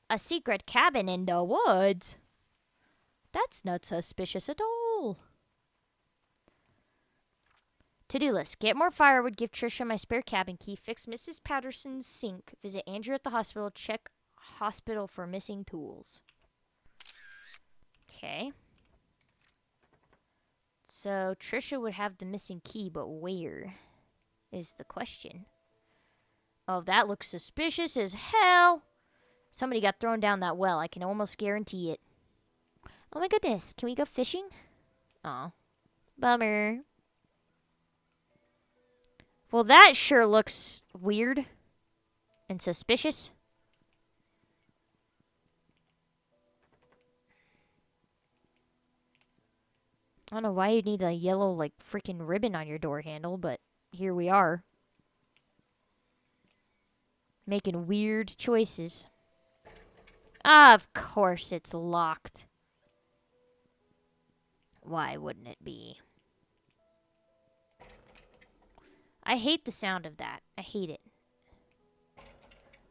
A secret cabin in the woods? That's not suspicious at all. To-do list. Get more firewood, give Trisha my spare cabin key, fix Mrs. Patterson's sink, visit Andrew at the hospital, check hospital for missing tools. Okay. So Trisha would have the missing key, but where is the question? Oh, that looks suspicious as hell. Somebody got thrown down that well. I can almost guarantee it. Oh my goodness. Can we go fishing? Aw. Bummer. Well, that sure looks weird and suspicious. I don't know why you need a yellow, like, freaking ribbon on your door handle, but here we are. Making weird choices. Ah, of course it's locked. Why wouldn't it be? I hate the sound of that. I hate it.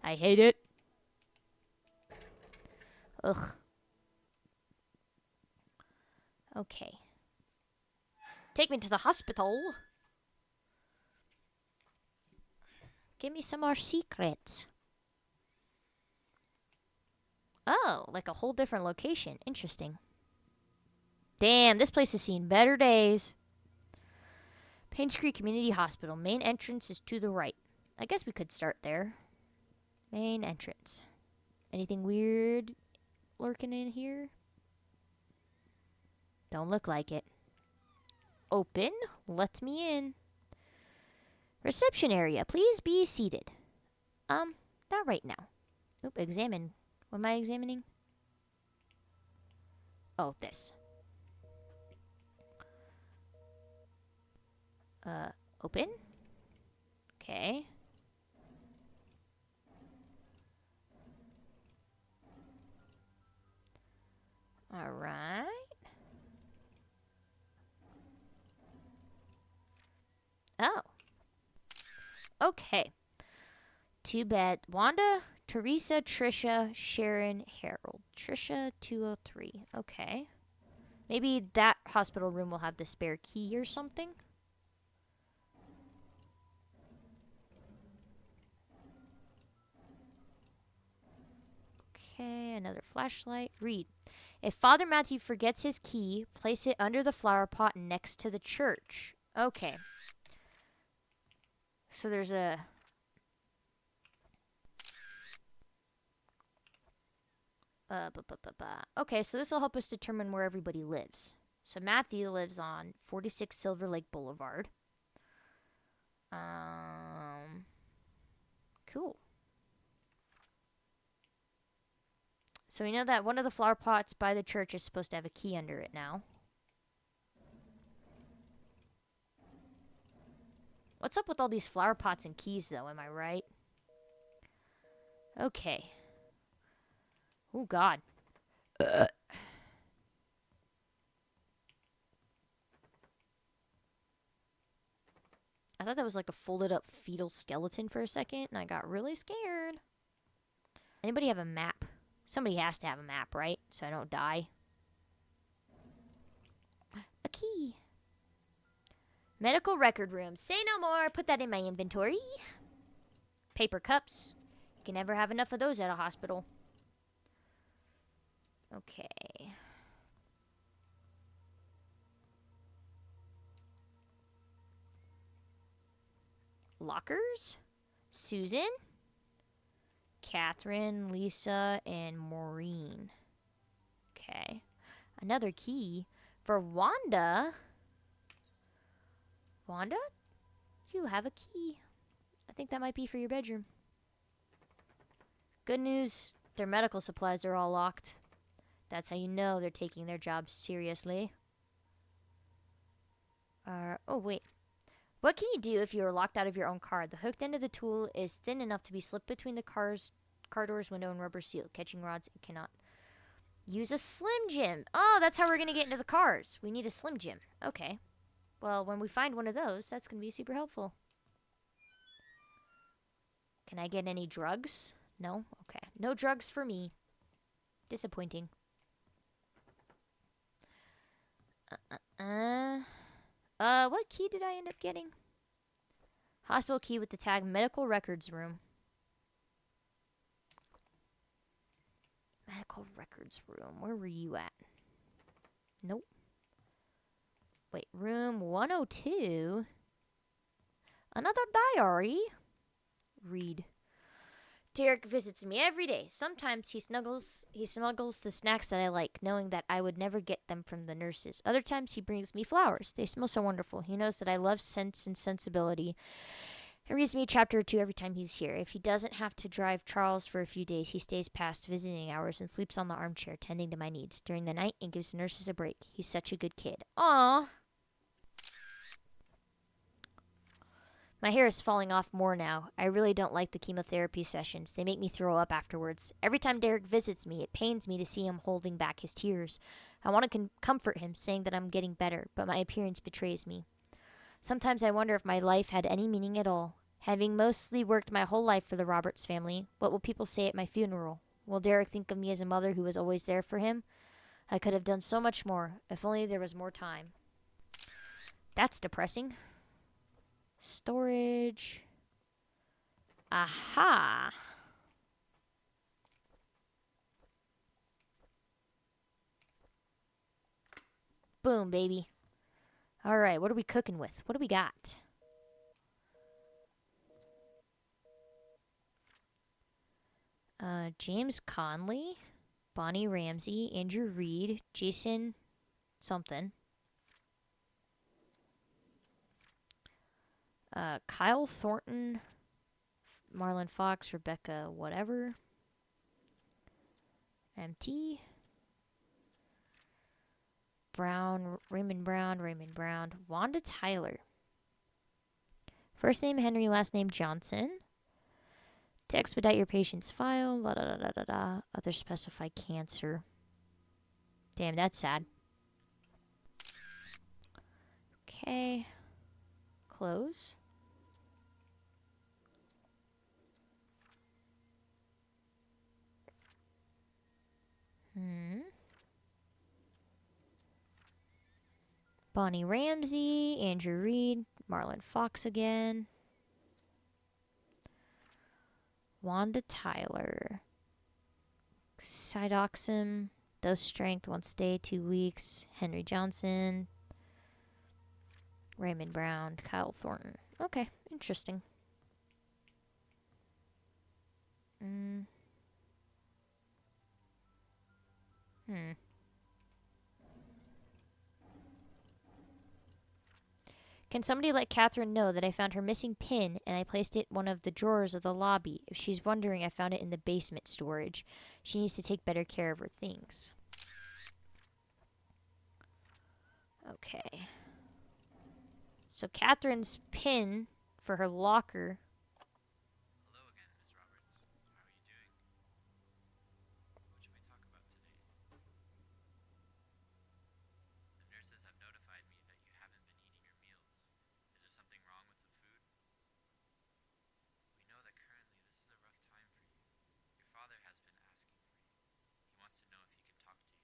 I hate it. Ugh. Okay. Take me to the hospital. Give me some more secrets. Oh, like a whole different location. Interesting. Damn, this place has seen better days. Painscreek Community Hospital. Main entrance is to the right. I guess we could start there. Main entrance. Anything weird lurking in here? Don't look like it. Open. Let me in. Reception area. Please be seated. Not right now. Oop, examine. What am I examining? Oh, this. Open? Okay. Alright. Oh. Okay. Too bad. Wanda, Teresa, Trisha, Sharon, Harold. Trisha 203. Okay. Maybe that hospital room will have the spare key or something? Okay, another flashlight. Read. If Father Matthew forgets his key, place it under the flower pot next to the church. Okay. So there's a... Okay, so this will help us determine where everybody lives. So Matthew lives on 46 Silver Lake Boulevard. Cool. So we know that one of the flower pots by the church is supposed to have a key under it now. What's up with all these flower pots and keys, though? Am I right? Okay. Oh, God. I thought that was like a folded up fetal skeleton for a second, and I got really scared. Anybody have a map? Somebody has to have a map, right? So I don't die. A key. Medical record room. Say no more. Put that in my inventory. Paper cups. You can never have enough of those at a hospital. Okay. Lockers. Susan. Catherine, Lisa, and Maureen. Okay. Another key for Wanda. Wanda, you have a key. I think that might be for your bedroom. Good news, their medical supplies are all locked. That's how you know they're taking their job seriously. Oh, wait. What can you do if you are locked out of your own car? The hooked end of the tool is thin enough to be slipped between the car door's window and rubber seal. Catching rods, it cannot. Use a Slim Jim. Oh, that's how we're going to get into the cars. We need a Slim Jim. Okay. Well, when we find one of those, that's going to be super helpful. Can I get any drugs? No? Okay. No drugs for me. Disappointing. What key did I end up getting? Hospital key with the tag medical records room. Medical records room. Where were you at? Nope. Wait, room 102? Another diary? Read. Derek visits me every day. Sometimes he smuggles the snacks that I like, knowing that I would never get them from the nurses. Other times he brings me flowers. They smell so wonderful. He knows that I love sense and sensibility. He reads me a chapter or two every time he's here. If he doesn't have to drive Charles for a few days, he stays past visiting hours and sleeps on the armchair, tending to my needs during the night and gives the nurses a break. He's such a good kid. Aww. My hair is falling off more now. I really don't like the chemotherapy sessions. They make me throw up afterwards. Every time Derek visits me, it pains me to see him holding back his tears. I want to comfort him, saying that I'm getting better, but my appearance betrays me. Sometimes I wonder if my life had any meaning at all. Having mostly worked my whole life for the Roberts family, what will people say at my funeral? Will Derek think of me as a mother who was always there for him? I could have done so much more, if only there was more time. That's depressing. Storage. Aha! Boom, baby. Alright, what are we cooking with? What do we got? James Conley, Bonnie Ramsey, Andrew Reed, Jason something. Kyle Thornton, Marlon Fox, Rebecca whatever. MT. Raymond Brown, Wanda Tyler. First name Henry, last name Johnson. To expedite your patient's file, la da da da da da. Other specified cancer. Damn, that's sad. Okay. Close. Bonnie Ramsey, Andrew Reed, Marlon Fox again. Wanda Tyler. Sidoxim, dose strength, once a day, 2 weeks. Henry Johnson. Raymond Brown, Kyle Thornton. Okay, interesting. Can somebody let Catherine know that I found her missing pin and I placed it in one of the drawers of the lobby? If she's wondering, I found it in the basement storage. She needs to take better care of her things. Okay. So Catherine's pin for her locker. Hello again, Miss Roberts. How are you doing? What should we talk about today? The nurses have notified me that you haven't been eating your meals. Is there something wrong with the food? We know that currently this is a rough time for you. Your father has been asking for you. He wants to know if he can talk to you.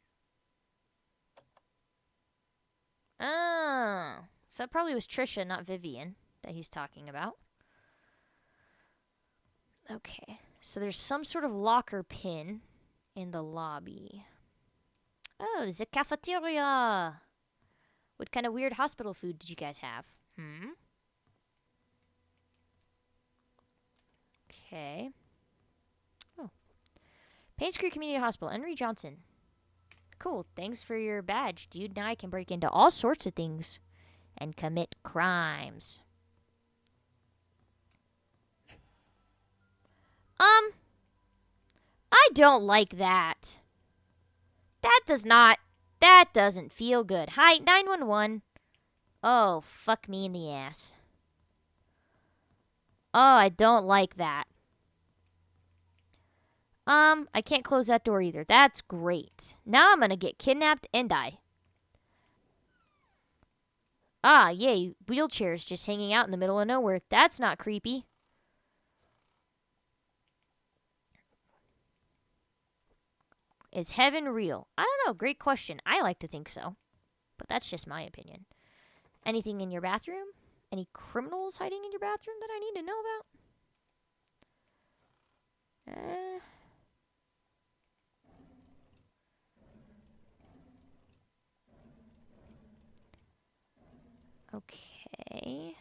Oh. So that probably was Trisha, not Vivian, that he's talking about. Okay. So there's some sort of locker pin in the lobby. Oh, the cafeteria. What kind of weird hospital food did you guys have? Okay. Oh. Painscreek Community Hospital, Henry Johnson. Cool. Thanks for your badge, dude. Now I can break into all sorts of things and commit crimes. I don't like that. That doesn't feel good. Hi, 911. Oh, fuck me in the ass. Oh, I don't like that. I can't close that door either. That's great. Now I'm gonna get kidnapped and die. Ah, yay, wheelchairs just hanging out in the middle of nowhere. That's not creepy. Is heaven real? I don't know. Great question. I like to think so. But that's just my opinion. Anything in your bathroom? Any criminals hiding in your bathroom that I need to know about? Okay.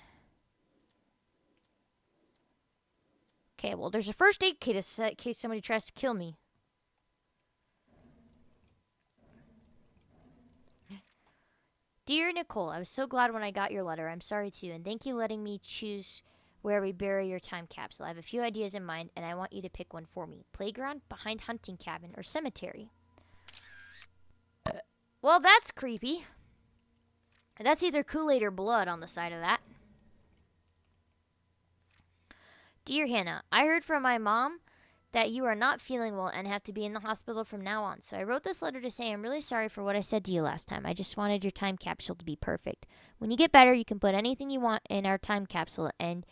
Okay, well, there's a first aid kit in case somebody tries to kill me. Dear Nicole, I was so glad when I got your letter. I'm sorry too, and thank you letting me choose where we bury your time capsule. I have a few ideas in mind, and I want you to pick one for me. Playground, behind hunting cabin, or cemetery? Well, that's creepy. That's either Kool-Aid or blood on the side of that. Dear Hannah, I heard from my mom that you are not feeling well and have to be in the hospital from now on. So I wrote this letter to say I'm really sorry for what I said to you last time. I just wanted your time capsule to be perfect. When you get better, you can put anything you want in our time capsule and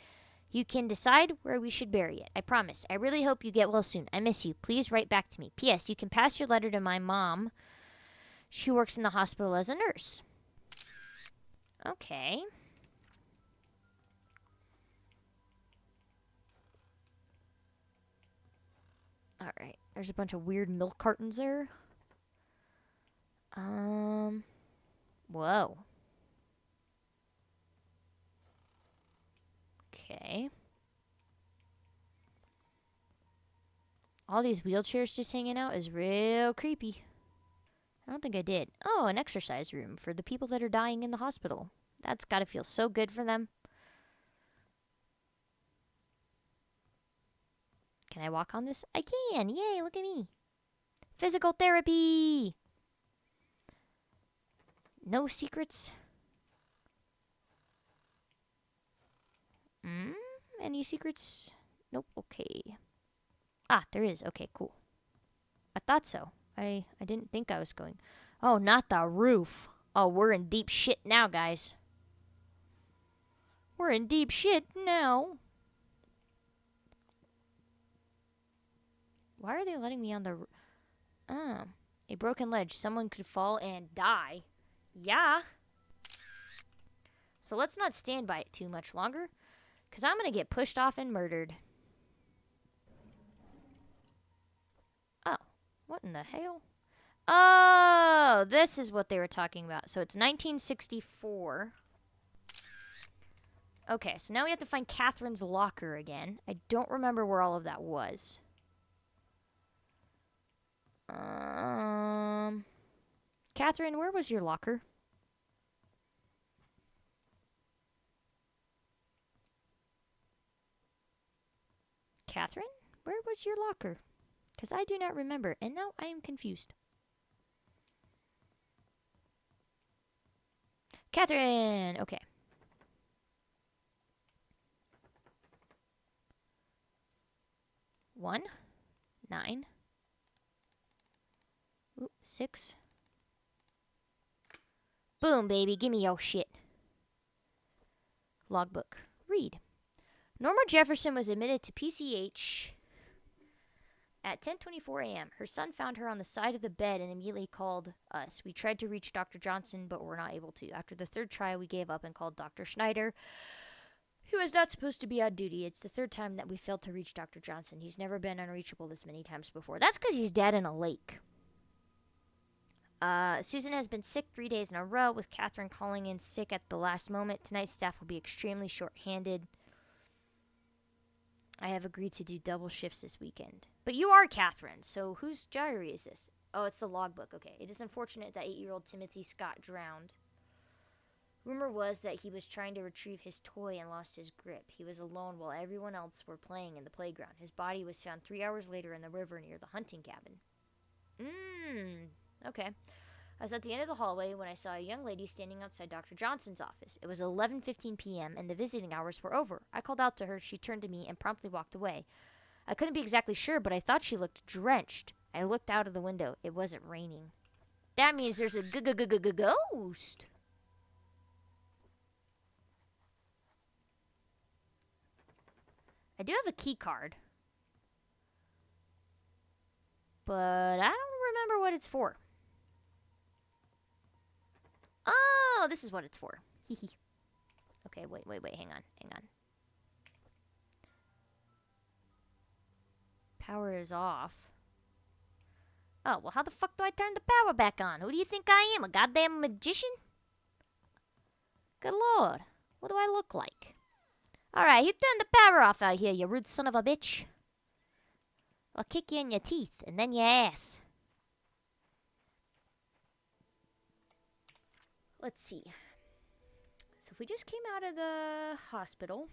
you can decide where we should bury it. I promise. I really hope you get well soon. I miss you. Please write back to me. P.S. You can pass your letter to my mom. She works in the hospital as a nurse. Okay. Alright. There's a bunch of weird milk cartons there. Whoa. Okay. All these wheelchairs just hanging out is real creepy. I don't think I did. Oh, an exercise room for the people that are dying in the hospital. That's gotta feel so good for them. Can I walk on this? I can! Yay, look at me. Physical therapy! No secrets. Any secrets? Nope, okay. Ah, there is. Okay, cool. I thought so. I didn't think I was going. Oh, not the roof. Oh, we're in deep shit now, guys. We're in deep shit now. Why are they letting me on the... a broken ledge. Someone could fall and die. Yeah. So let's not stand by it too much longer, because I'm going to get pushed off and murdered. Oh, what in the hell? Oh, this is what they were talking about. So it's 1964. Okay, so now we have to find Catherine's locker again. I don't remember where all of that was. Catherine, where was your locker? Catherine, where was your locker? Because I do not remember, and now I am confused. Catherine! Okay. One, 9. Ooh, 6. Boom, baby, give me your shit. Logbook. Read. Norma Jefferson was admitted to PCH at 10:24 a.m. Her son found her on the side of the bed and immediately called us. We tried to reach Dr. Johnson, but were not able to. After the third try, we gave up and called Dr. Schneider, who was not supposed to be on duty. It's the third time that we failed to reach Dr. Johnson. He's never been unreachable this many times before. That's because he's dead in a lake. Susan has been sick 3 days in a row, with Catherine calling in sick at the last moment. Tonight's staff will be extremely short-handed. I have agreed to do double shifts this weekend. But you are Catherine, so whose diary is this? Oh, it's the logbook. Okay. It is unfortunate that 8-year-old Timothy Scott drowned. Rumor was that he was trying to retrieve his toy and lost his grip. He was alone while everyone else were playing in the playground. His body was found 3 hours later in the river near the hunting cabin. Okay. I was at the end of the hallway when I saw a young lady standing outside Dr. Johnson's office. It was 11:15 p.m. and the visiting hours were over. I called out to her. She turned to me and promptly walked away. I couldn't be exactly sure, but I thought she looked drenched. I looked out of the window. It wasn't raining. That means there's a ghost. I do have a key card, but I don't remember what it's for. Oh, this is what it's for. Hehe. Okay, wait, hang on. Power is off. Oh, well, how the fuck do I turn the power back on? Who do you think I am, a goddamn magician? Good lord, what do I look like? Alright, you turn the power off out here, you rude son of a bitch. I'll kick you in your teeth, and then your ass. Let's see. So if we just came out of the hospital,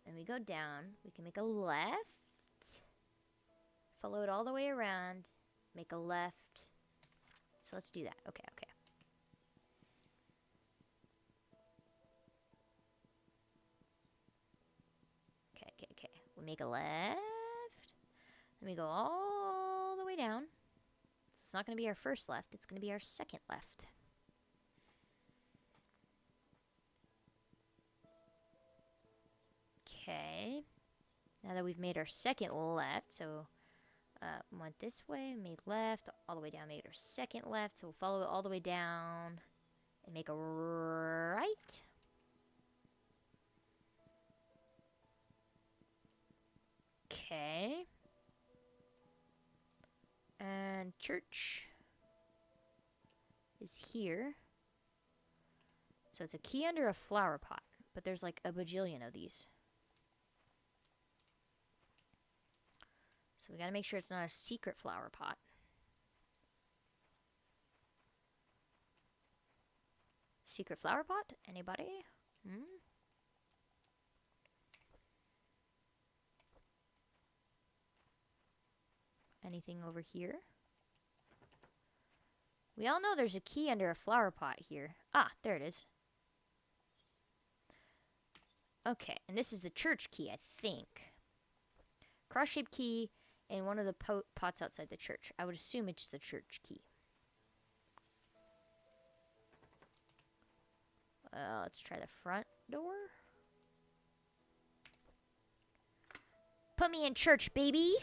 and we go down, we can make a left, follow it all the way around, make a left. So let's do that. Okay. We make a left, then we go all the way down. It's not going to be our first left, it's going to be our second left. Okay. Now that we've made our second left, so went this way, made left, all the way down, made our second left. So we'll follow it all the way down and make a right. Okay. And church is here. So it's a key under a flower pot, but there's like a bajillion of these. So we gotta make sure it's not a secret flower pot. Secret flower pot? Anybody? Anything over here? We all know there's a key under a flower pot here. Ah, there it is. Okay, and this is the church key, I think. Cross-shaped key in one of the pots outside the church. I would assume it's the church key. Let's try the front door. Put me in church, baby.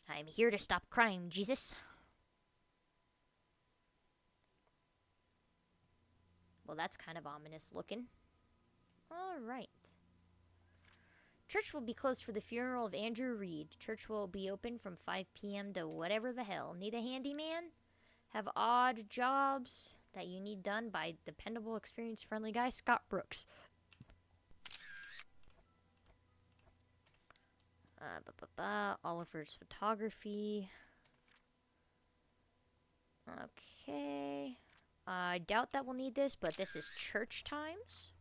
I'm here to stop crime, Jesus. Well, that's kind of ominous looking. All right. Church will be closed for the funeral of Andrew Reed. Church will be open from 5 p.m. to whatever the hell. Need a handyman? Have odd jobs that you need done by dependable, experienced, friendly guy? Scott Brooks. Oliver's photography. Okay. I doubt that we'll need this, but this is church times.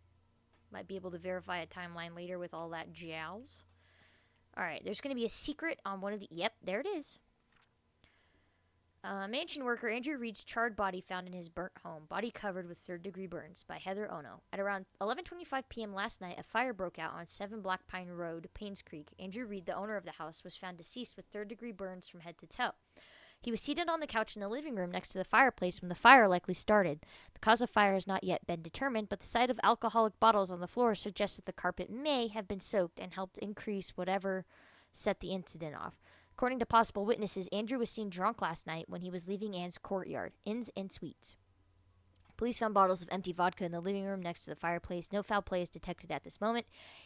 Might be able to verify a timeline later with all that jazz. Alright, there's going to be a secret on one of the... Yep, there it is. Mansion worker Andrew Reed's charred body found in his burnt home, body covered with third-degree burns, by Heather Ono. At around 11:25 p.m. last night, a fire broke out on 7 Black Pine Road, Painscreek. Andrew Reed, the owner of the house, was found deceased with third-degree burns from head to toe. He was seated on the couch in the living room next to the fireplace when the fire likely started. The cause of fire has not yet been determined, but the sight of alcoholic bottles on the floor suggests that the carpet may have been soaked and helped increase whatever set the incident off. According to possible witnesses, Andrew was seen drunk last night when he was leaving Anne's courtyard, Inns and Suites. Police found bottles of empty vodka in the living room next to the fireplace. No foul play is detected at this moment.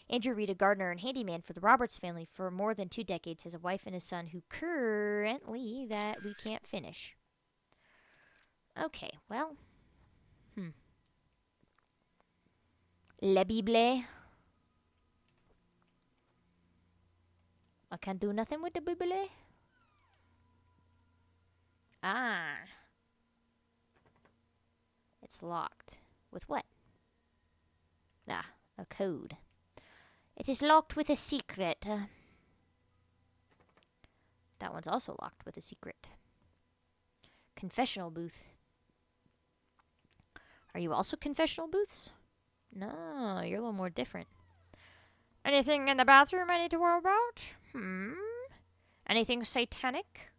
Andrew Reed, a gardener and handyman for the Roberts family for more than 2 decades, has a wife and a son who currently that we can't finish. Okay, well. La Bible. I can't do nothing with the Bible. Ah. It's locked. With what? Ah, a code. It is locked with a secret. That one's also locked with a secret. Confessional booth. Are you also confessional booths? No, you're a little more different. Anything in the bathroom I need to worry about? Anything satanic?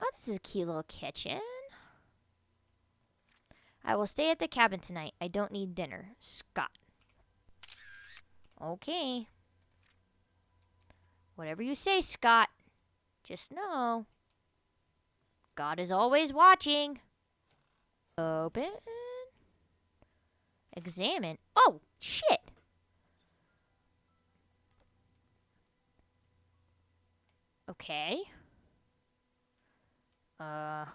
Oh, this is a cute little kitchen. I will stay at the cabin tonight. I don't need dinner. Scott. Okay. Whatever you say, Scott. Just know, God is always watching. Open. Examine. Oh, shit. Okay. I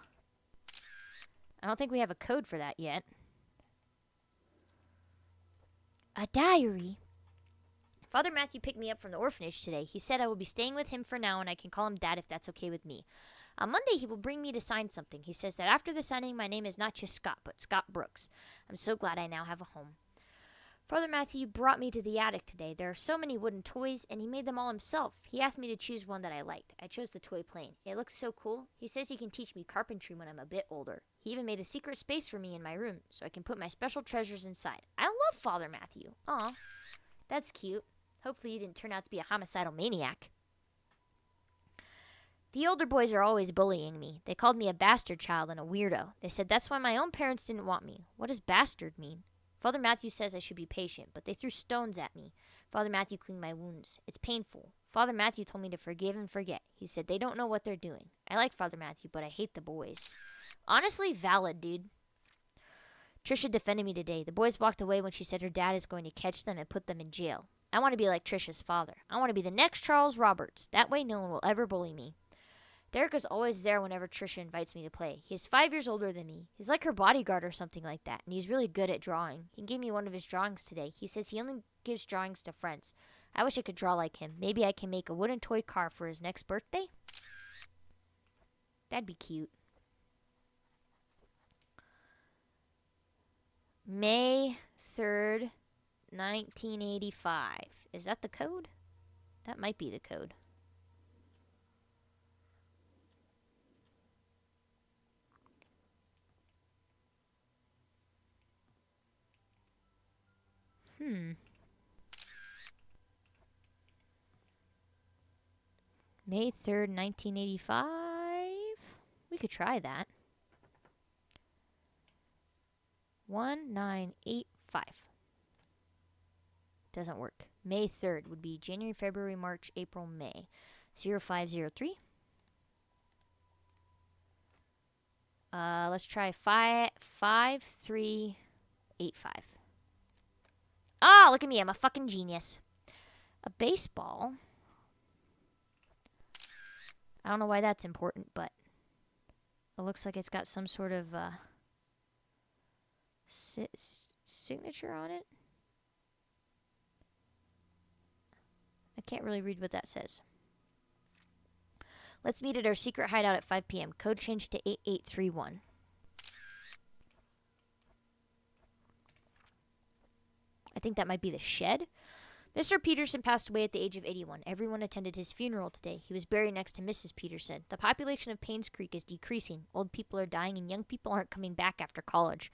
don't think we have a code for that yet. A diary. Father Matthew picked me up from the orphanage today. He said I will be staying with him for now and I can call him Dad if that's okay with me. On Monday, he will bring me to sign something. He says that after the signing, my name is not just Scott, but Scott Brooks. I'm so glad I now have a home. Father Matthew brought me to the attic today. There are so many wooden toys, and he made them all himself. He asked me to choose one that I liked. I chose the toy plane. It looks so cool. He says he can teach me carpentry when I'm a bit older. He even made a secret space for me in my room, so I can put my special treasures inside. I love Father Matthew. Aw, that's cute. Hopefully you didn't turn out to be a homicidal maniac. The older boys are always bullying me. They called me a bastard child and a weirdo. They said that's why my own parents didn't want me. What does bastard mean? Father Matthew says I should be patient, but they threw stones at me. Father Matthew cleaned my wounds. It's painful. Father Matthew told me to forgive and forget. He said they don't know what they're doing. I like Father Matthew, but I hate the boys. Honestly, valid, dude. Trisha defended me today. The boys walked away when she said her dad is going to catch them and put them in jail. I want to be like Trisha's father. I want to be the next Charles Roberts. That way no one will ever bully me. Derek is always there whenever Trisha invites me to play. He's 5 years older than me. He's like her bodyguard or something like that, and he's really good at drawing. He gave me one of his drawings today. He says he only gives drawings to friends. I wish I could draw like him. Maybe I can make a wooden toy car for his next birthday? That'd be cute. May 3rd, 1985. Is that the code? That might be the code. May 3rd, 1985. We could try that. 1985. Doesn't work. May 3rd would be January, February, March, April, May. 0503. Let's try 5385. Ah, look at me. I'm a fucking genius. A baseball. I don't know why that's important, but it looks like it's got some sort of signature on it. I can't really read what that says. Let's meet at our secret hideout at 5 p.m. Code change to 8831. I think that might be the shed. Mr. Peterson passed away at the age of 81. Everyone attended his funeral today. He was buried next to Mrs. Peterson. The population of Painscreek is decreasing. Old people are dying and young people aren't coming back after college.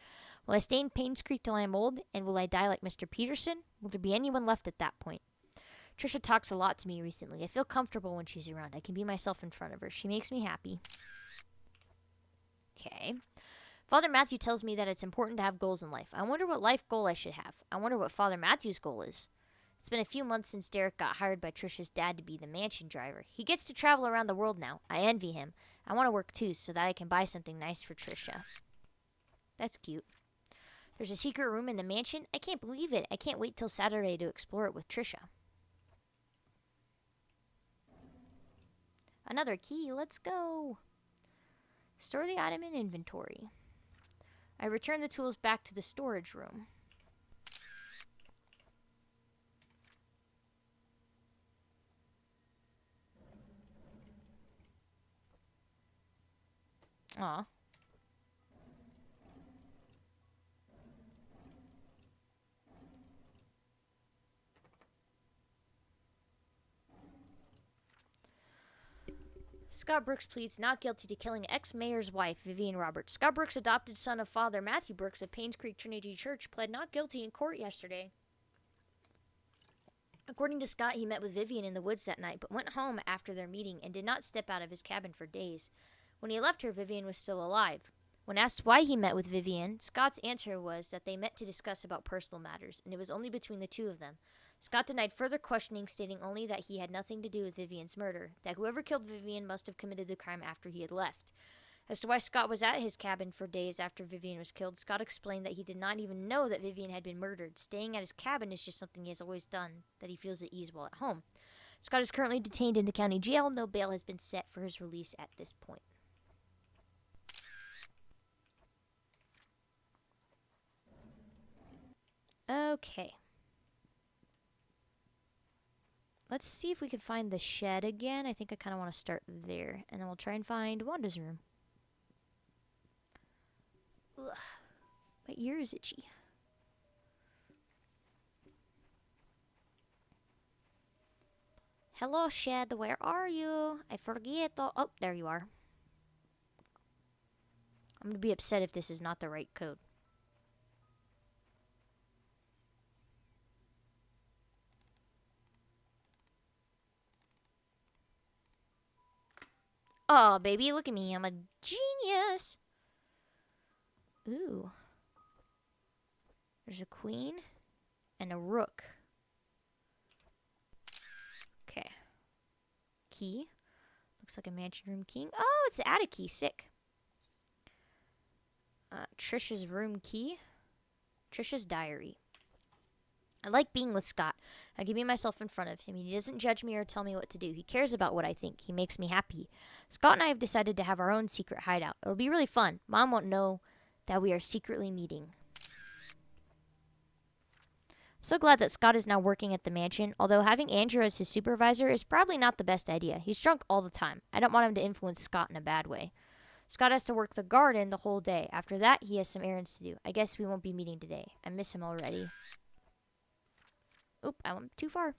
Will I stay in Painscreek till I am old? And will I die like Mr. Peterson? Will there be anyone left at that point? Trisha talks a lot to me recently. I feel comfortable when she's around. I can be myself in front of her. She makes me happy. Okay. Father Matthew tells me that it's important to have goals in life. I wonder what life goal I should have. I wonder what Father Matthew's goal is. It's been a few months since Derek got hired by Trisha's dad to be the mansion driver. He gets to travel around the world now. I envy him. I want to work too so that I can buy something nice for Trisha. That's cute. There's a secret room in the mansion? I can't believe it. I can't wait till Saturday to explore it with Trisha. Another key. Let's go. Store the item in inventory. I return the tools back to the storage room. Aw. Scott Brooks pleads not guilty to killing ex-mayor's wife, Vivian Roberts. Scott Brooks, adopted son of Father Matthew Brooks of Painscreek Trinity Church, pled not guilty in court yesterday. According to Scott, he met with Vivian in the woods that night, but went home after their meeting and did not step out of his cabin for days. When he left her, Vivian was still alive. When asked why he met with Vivian, Scott's answer was that they met to discuss about personal matters, and it was only between the two of them. Scott denied further questioning, stating only that he had nothing to do with Vivian's murder, that whoever killed Vivian must have committed the crime after he had left. As to why Scott was at his cabin for days after Vivian was killed, Scott explained that he did not even know that Vivian had been murdered. Staying at his cabin is just something he has always done, that he feels at ease while at home. Scott is currently detained in the county jail. No bail has been set for his release at this point. Okay. Let's see if we can find the shed again. I think I kind of want to start there. And then we'll try and find Wanda's room. Ugh. My ear is itchy. Hello, shed. Where are you? I forget. Oh, there you are. I'm going to be upset if this is not the right code. Oh, baby, look at me. I'm a genius. Ooh. There's a queen and a rook. Okay. Key. Looks like a mansion room key. Oh, it's the attic key. Sick. Trisha's room key. Trisha's diary. I like being with Scott. I can be myself in front of him. He doesn't judge me or tell me what to do. He cares about what I think. He makes me happy. Scott and I have decided to have our own secret hideout. It'll be really fun. Mom won't know that we are secretly meeting. I'm so glad that Scott is now working at the mansion, although having Andrew as his supervisor is probably not the best idea. He's drunk all the time. I don't want him to influence Scott in a bad way. Scott has to work the garden the whole day. After that, he has some errands to do. I guess we won't be meeting today. I miss him already. Oop, I went too far.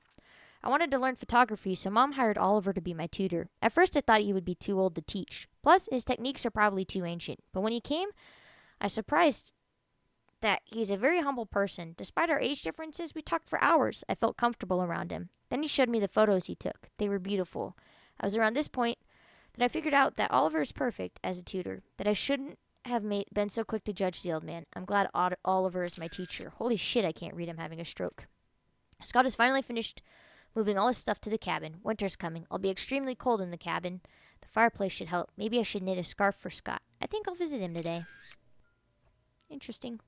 I wanted to learn photography, so Mom hired Oliver to be my tutor. At first, I thought he would be too old to teach. Plus, his techniques are probably too ancient. But when he came, I was surprised that he's a very humble person. Despite our age differences, we talked for hours. I felt comfortable around him. Then he showed me the photos he took. They were beautiful. I was around this point that I figured out that Oliver is perfect as a tutor, that I shouldn't have been so quick to judge the old man. I'm glad Oliver is my teacher. Holy shit, I can't read. I'm having a stroke. Scott has finally finished moving all his stuff to the cabin. Winter's coming. I'll be extremely cold in the cabin. The fireplace should help. Maybe I should knit a scarf for Scott. I think I'll visit him today. Interesting.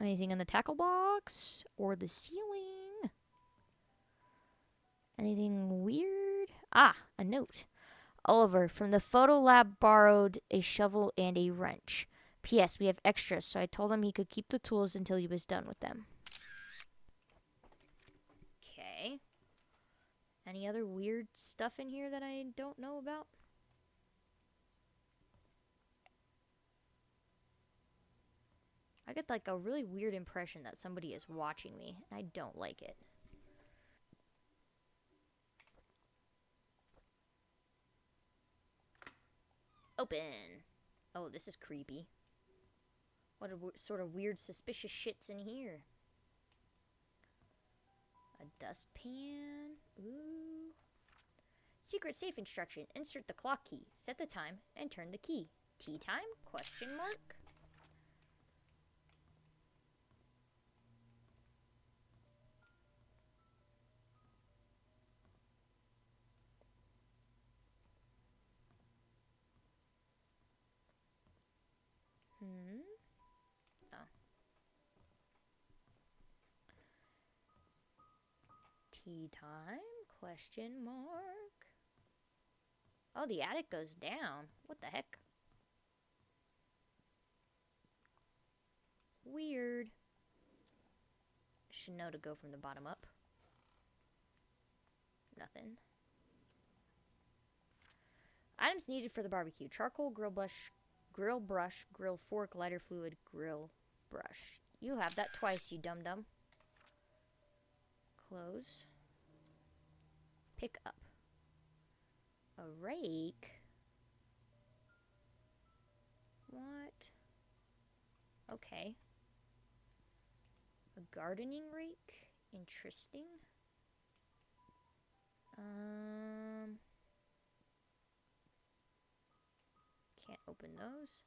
Anything in the tackle box? Or the ceiling? Anything weird? Ah, a note. Oliver, from the photo lab, borrowed a shovel and a wrench. P.S. We have extras, so I told him he could keep the tools until he was done with them. Okay. Any other weird stuff in here that I don't know about? I get like a really weird impression that somebody is watching me, and I don't like it. Open. Oh, this is creepy. What sort of weird, suspicious shit's in here? A dustpan. Ooh. Secret safe instruction. Insert the clock key. Set the time and turn the key. Tea time? Question mark. Hmm. Oh. Tea time? Question mark. Oh, the attic goes down. What the heck? Weird. Should know to go from the bottom up. Nothing. Items needed for the barbecue. Charcoal, grill brush, grill fork, lighter fluid, grill brush. You have that twice, you dum-dum. Close. Pick up. A rake? What? Okay. A gardening rake? Interesting. Can't open those.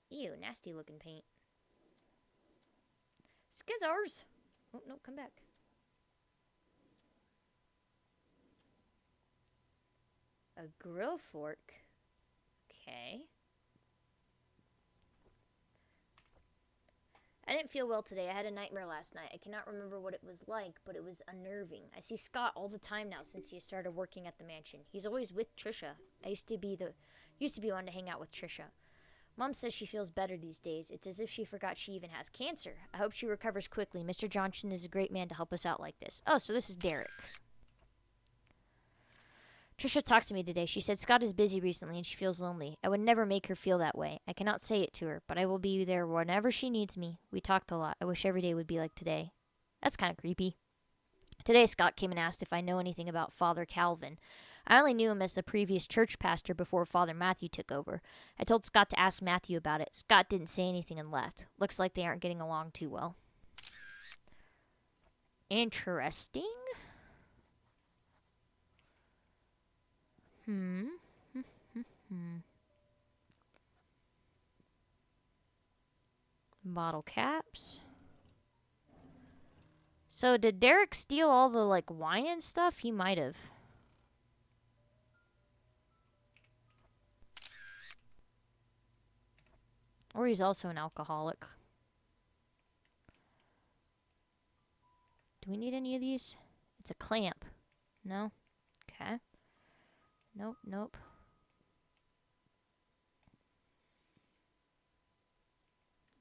Ew, nasty looking paint. Skizzers! Oh, no, come back. A grill fork. Okay. I didn't feel well today. I had a nightmare last night. I cannot remember what it was like, but it was unnerving. I see Scott all the time now since he started working at the mansion. He's always with Trisha. I used to be one to hang out with Trisha. Mom says she feels better these days. It's as if she forgot she even has cancer. I hope she recovers quickly. Mr. Johnson is a great man to help us out like this. Oh, so this is Derek. Trisha talked to me today. She said Scott is busy recently and she feels lonely. I would never make her feel that way. I cannot say it to her, but I will be there whenever she needs me. We talked a lot. I wish every day would be like today. That's kind of creepy. Today, Scott came and asked if I know anything about Father Calvin. I only knew him as the previous church pastor before Father Matthew took over. I told Scott to ask Matthew about it. Scott didn't say anything and left. Looks like they aren't getting along too well. Interesting. Bottle caps. So did Derek steal all the like wine and stuff? He might have. Or he's also an alcoholic. Do we need any of these? It's a clamp. No? Okay. Nope, nope.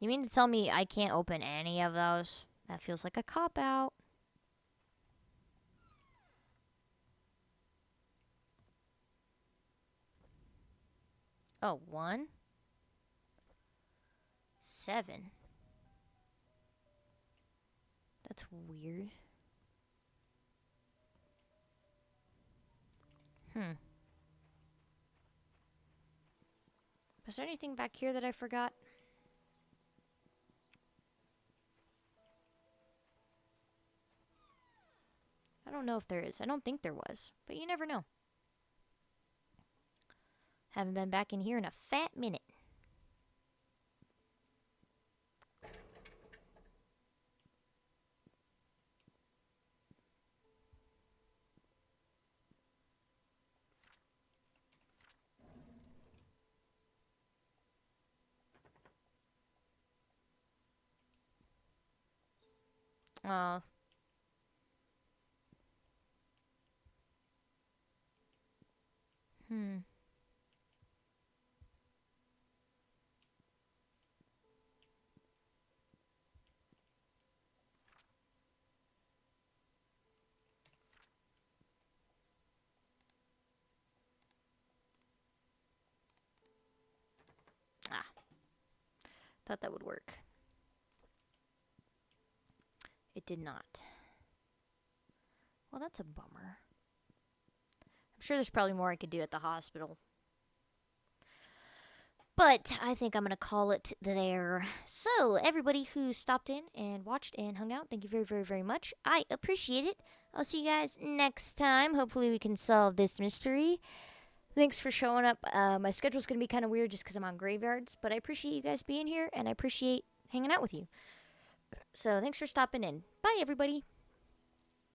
You mean to tell me I can't open any of those? That feels like a cop-out. Oh, 1, 7. That's weird. Was there anything back here that I forgot? I don't know if there is. I don't think there was. But you never know. Haven't been back in here in a fat minute. Uh, hmm. Ah. Thought that would work. It did not. Well, that's a bummer. I'm sure there's probably more I could do at the hospital. But I think I'm going to call it there. So, everybody who stopped in and watched and hung out, thank you very, very, very much. I appreciate it. I'll see you guys next time. Hopefully, we can solve this mystery. Thanks for showing up. My schedule's going to be kind of weird just because I'm on graveyards, but I appreciate you guys being here and I appreciate hanging out with you. So, thanks for stopping in. Bye, everybody.